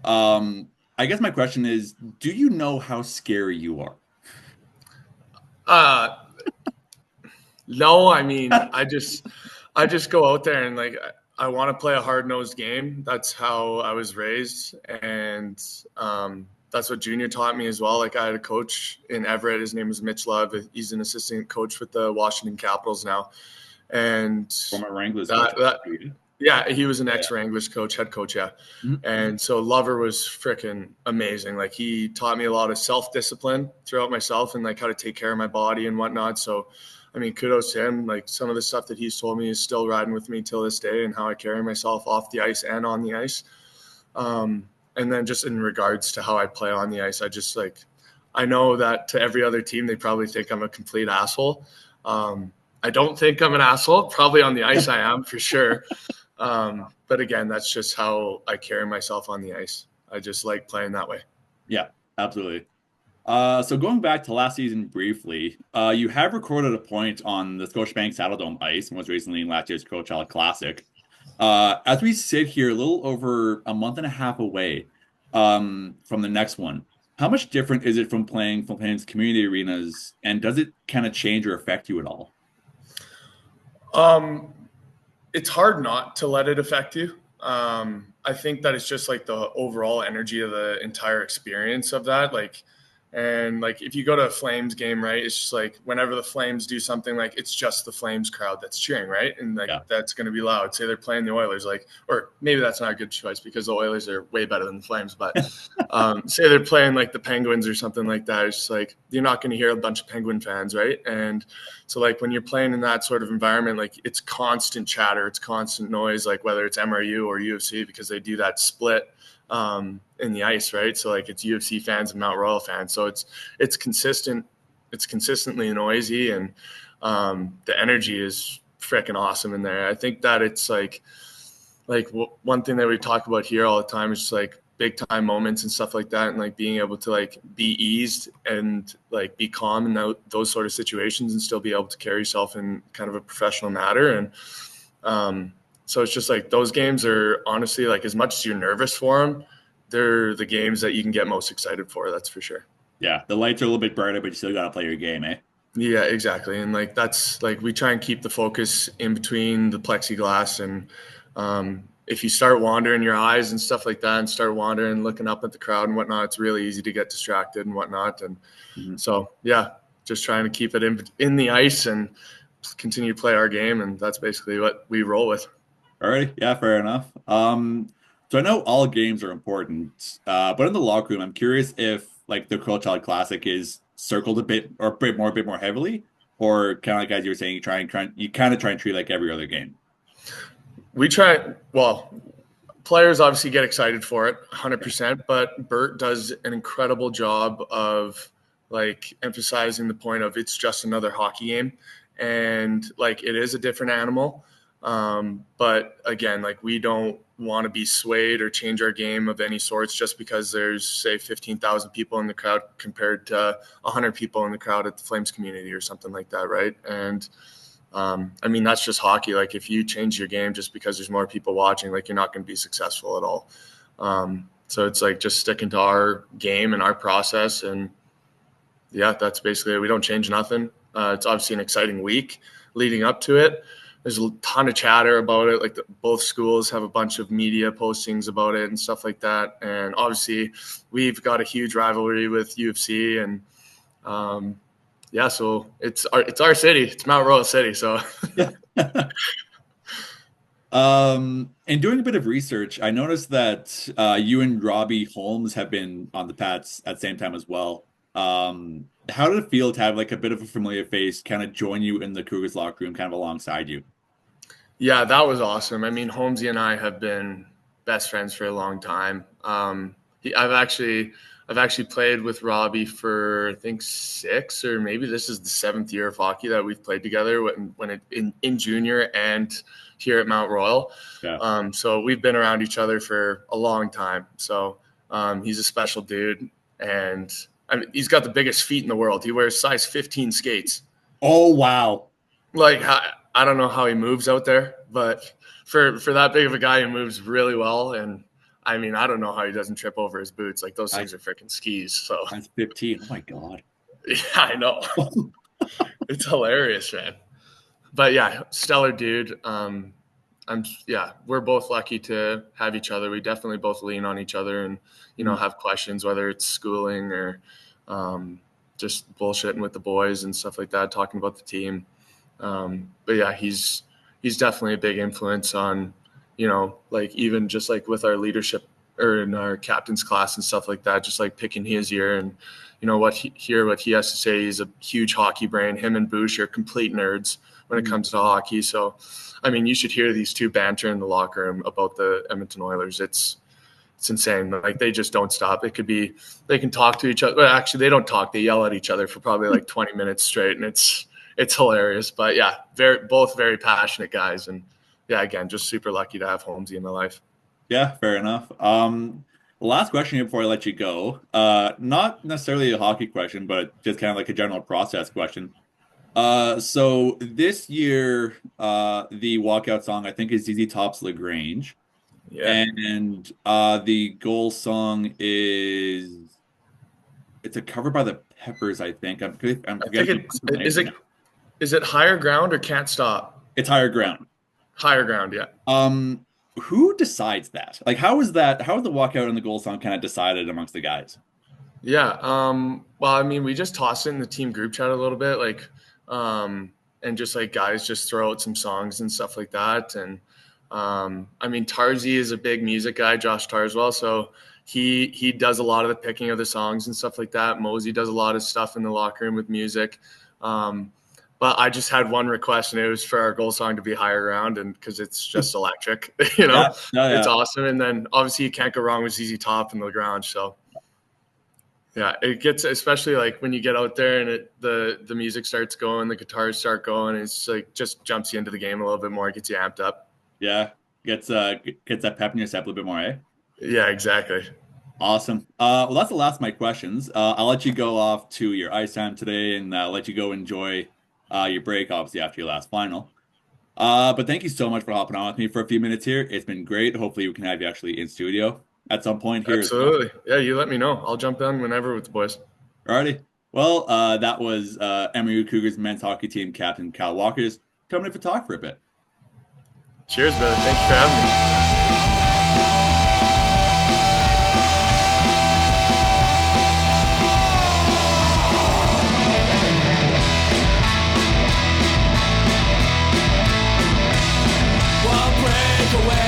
I guess my question is, do you know how scary you are? No, I mean, I just go out there and like, I want to play a hard-nosed game. That's how I was raised. And, that's what Junior taught me as well. Like I had a coach in Everett. His name was Mitch Love. He's an assistant coach with the Washington Capitals now. And former Wranglers. Yeah, he was an ex-Wranglers coach, head coach, yeah. Mm-hmm. And so Lover was freaking amazing. Like he taught me a lot of self-discipline throughout myself and like how to take care of my body and whatnot. So, I mean, kudos to him. Like some of the stuff that he's told me is still riding with me till this day, and how I carry myself off the ice and on the ice. And then just in regards to how I play on the ice, I just like, I know that to every other team, they probably think I'm a complete asshole. I don't think I'm an asshole. Probably on the ice I am for sure. But again, that's just how I carry myself on the ice. I just like playing that way. Yeah, absolutely. So going back to last season briefly, you have recorded a point on the Scotiabank Saddledome ice, most recently in last year's Coachella Classic. As we sit here, a little over a month and a half away from the next one, how much different is it from playing in community arenas, and does it kind of change or affect you at all? It's hard not to let it affect you. I think that it's just like the overall energy of the entire experience of that. And if you go to a Flames game, right, it's just like whenever the Flames do something, like it's just the Flames crowd that's cheering, right? And that's going to be loud. Say they're playing the Oilers, or maybe that's not a good choice because the Oilers are way better than the Flames. But say they're playing like the Penguins or something like that. It's just like you're not going to hear a bunch of Penguin fans, right? And so when you're playing in that sort of environment, it's constant chatter, it's constant noise, whether it's MRU or UFC, because they do that split in the ice, right? So it's UFC fans and Mount Royal fans. So it's consistent. It's consistently noisy, and the energy is freaking awesome in there. I think that it's one thing that we talk about here all the time is just big time moments and stuff like that, and being able to be eased and be calm in those sort of situations and still be able to carry yourself in kind of a professional manner. And so it's just those games are honestly as much as you're nervous for them, they're the games that you can get most excited for. That's for sure. Yeah, the lights are a little bit brighter, but you still got to play your game, eh? Yeah, exactly. And that's we try and keep the focus in between the plexiglass. And if you start wandering your eyes and stuff like that and start wandering, looking up at the crowd and whatnot, it's really easy to get distracted and whatnot. And so, yeah, just trying to keep it in the ice and continue to play our game. And that's basically what we roll with. All right. Yeah, fair enough. So I know all games are important, but in the locker room, I'm curious if the Coachella Classic is circled a bit more heavily, or kind of as you were saying, you kind of try and treat every other game. We try. Well, players obviously get excited for it 100%, but Bert does an incredible job of emphasizing the point of it's just another hockey game, and it is a different animal. But again, we don't want to be swayed or change our game of any sorts just because there's say 15,000 people in the crowd compared to 100 people in the crowd at the Flames community or something like that. Right. And, I mean, that's just hockey. If you change your game just because there's more people watching, you're not going to be successful at all. So it's just sticking to our game and our process. And yeah, that's basically it. We don't change nothing. It's obviously an exciting week leading up to it. There's a ton of chatter about it. Both schools have a bunch of media postings about it and stuff like that. And obviously we've got a huge rivalry with UFC, and so it's our city. It's Mount Royal City. So in doing a bit of research, I noticed that you and Robbie Holmes have been on the Pats at the same time as well. How did it feel to have a bit of a familiar face kind of join you in the Cougars locker room kind of alongside you? Yeah, that was awesome. I mean, Holmesy and I have been best friends for a long time. I've actually played with Robbie for I think 6 or maybe this is the 7th year of hockey that we've played together in junior and here at Mount Royal. Yeah. So we've been around each other for a long time. So he's a special dude, and I mean, he's got the biggest feet in the world. He wears size 15 skates. Oh, wow. I don't know how he moves out there, but for that big of a guy, he moves really well. And I mean, I don't know how he doesn't trip over his boots. Those things are freaking skis. So that's 15. Oh my God. Yeah, I know. It's hilarious, man. But yeah, stellar dude. We're both lucky to have each other. We definitely both lean on each other and, have questions, whether it's schooling or just bullshitting with the boys and stuff like that, talking about the team. But yeah, he's definitely a big influence on, even just with our leadership or in our captain's class and stuff like that, just picking his ear and, what he has to say. He's a huge hockey brain. Him and Boosh are complete nerds when it comes to hockey. So, I mean, you should hear these two banter in the locker room about the Edmonton Oilers. It's insane. They just don't stop. It could be, they can talk to each other. Well, actually they don't talk. They yell at each other for probably 20 minutes straight. And it's hilarious, but yeah, both very passionate guys. And yeah, again, just super lucky to have Holmesy in my life. Yeah, fair enough. Last question here before I let you go. Not necessarily a hockey question, but just kind of like a general process question. So this year, the walkout song I think is ZZ Top's "Lagrange," Yeah. and the goal song it's a cover by the Peppers, I think. I'm I think forgetting. is it Higher Ground or Can't Stop? It's Higher Ground. Higher Ground, yeah. Who decides that? Like, how is the walkout and the goal song kind of decided amongst the guys? Yeah. Well, I mean, we just toss it in the team group chat a little bit, like, and just like guys just throw out some songs and stuff like that. And I mean, Tarzi is a big music guy, Josh Tarswell, so he does a lot of the picking of the songs and stuff like that. Mosey does a lot of stuff in the locker room with music. But I just had one request, and it was for our goal song to be Higher Ground, and because it's just electric, you know, Yeah. It's awesome. And then obviously you can't go wrong with ZZ Top and Lagrange. So yeah, it gets, especially like when you get out there and the music starts going, the guitars start going, it's like just jumps you into the game a little bit more, gets you amped up. Yeah, gets that pep in your step a little bit more, eh? Yeah, exactly. Awesome. Well, that's the last of my questions. I'll let you go off to your ice time today, and let you go enjoy your break, obviously, after your last final. But thank you so much for hopping on with me for a few minutes here. It's been great. Hopefully, we can have you actually in studio at some point here. Absolutely. Yeah, you let me know. I'll jump in whenever with the boys. Alrighty. Well, that was MRU Cougars men's hockey team captain Kyle Walkers coming in for talk for a bit. Cheers, brother. Thanks for having me. I'll break away.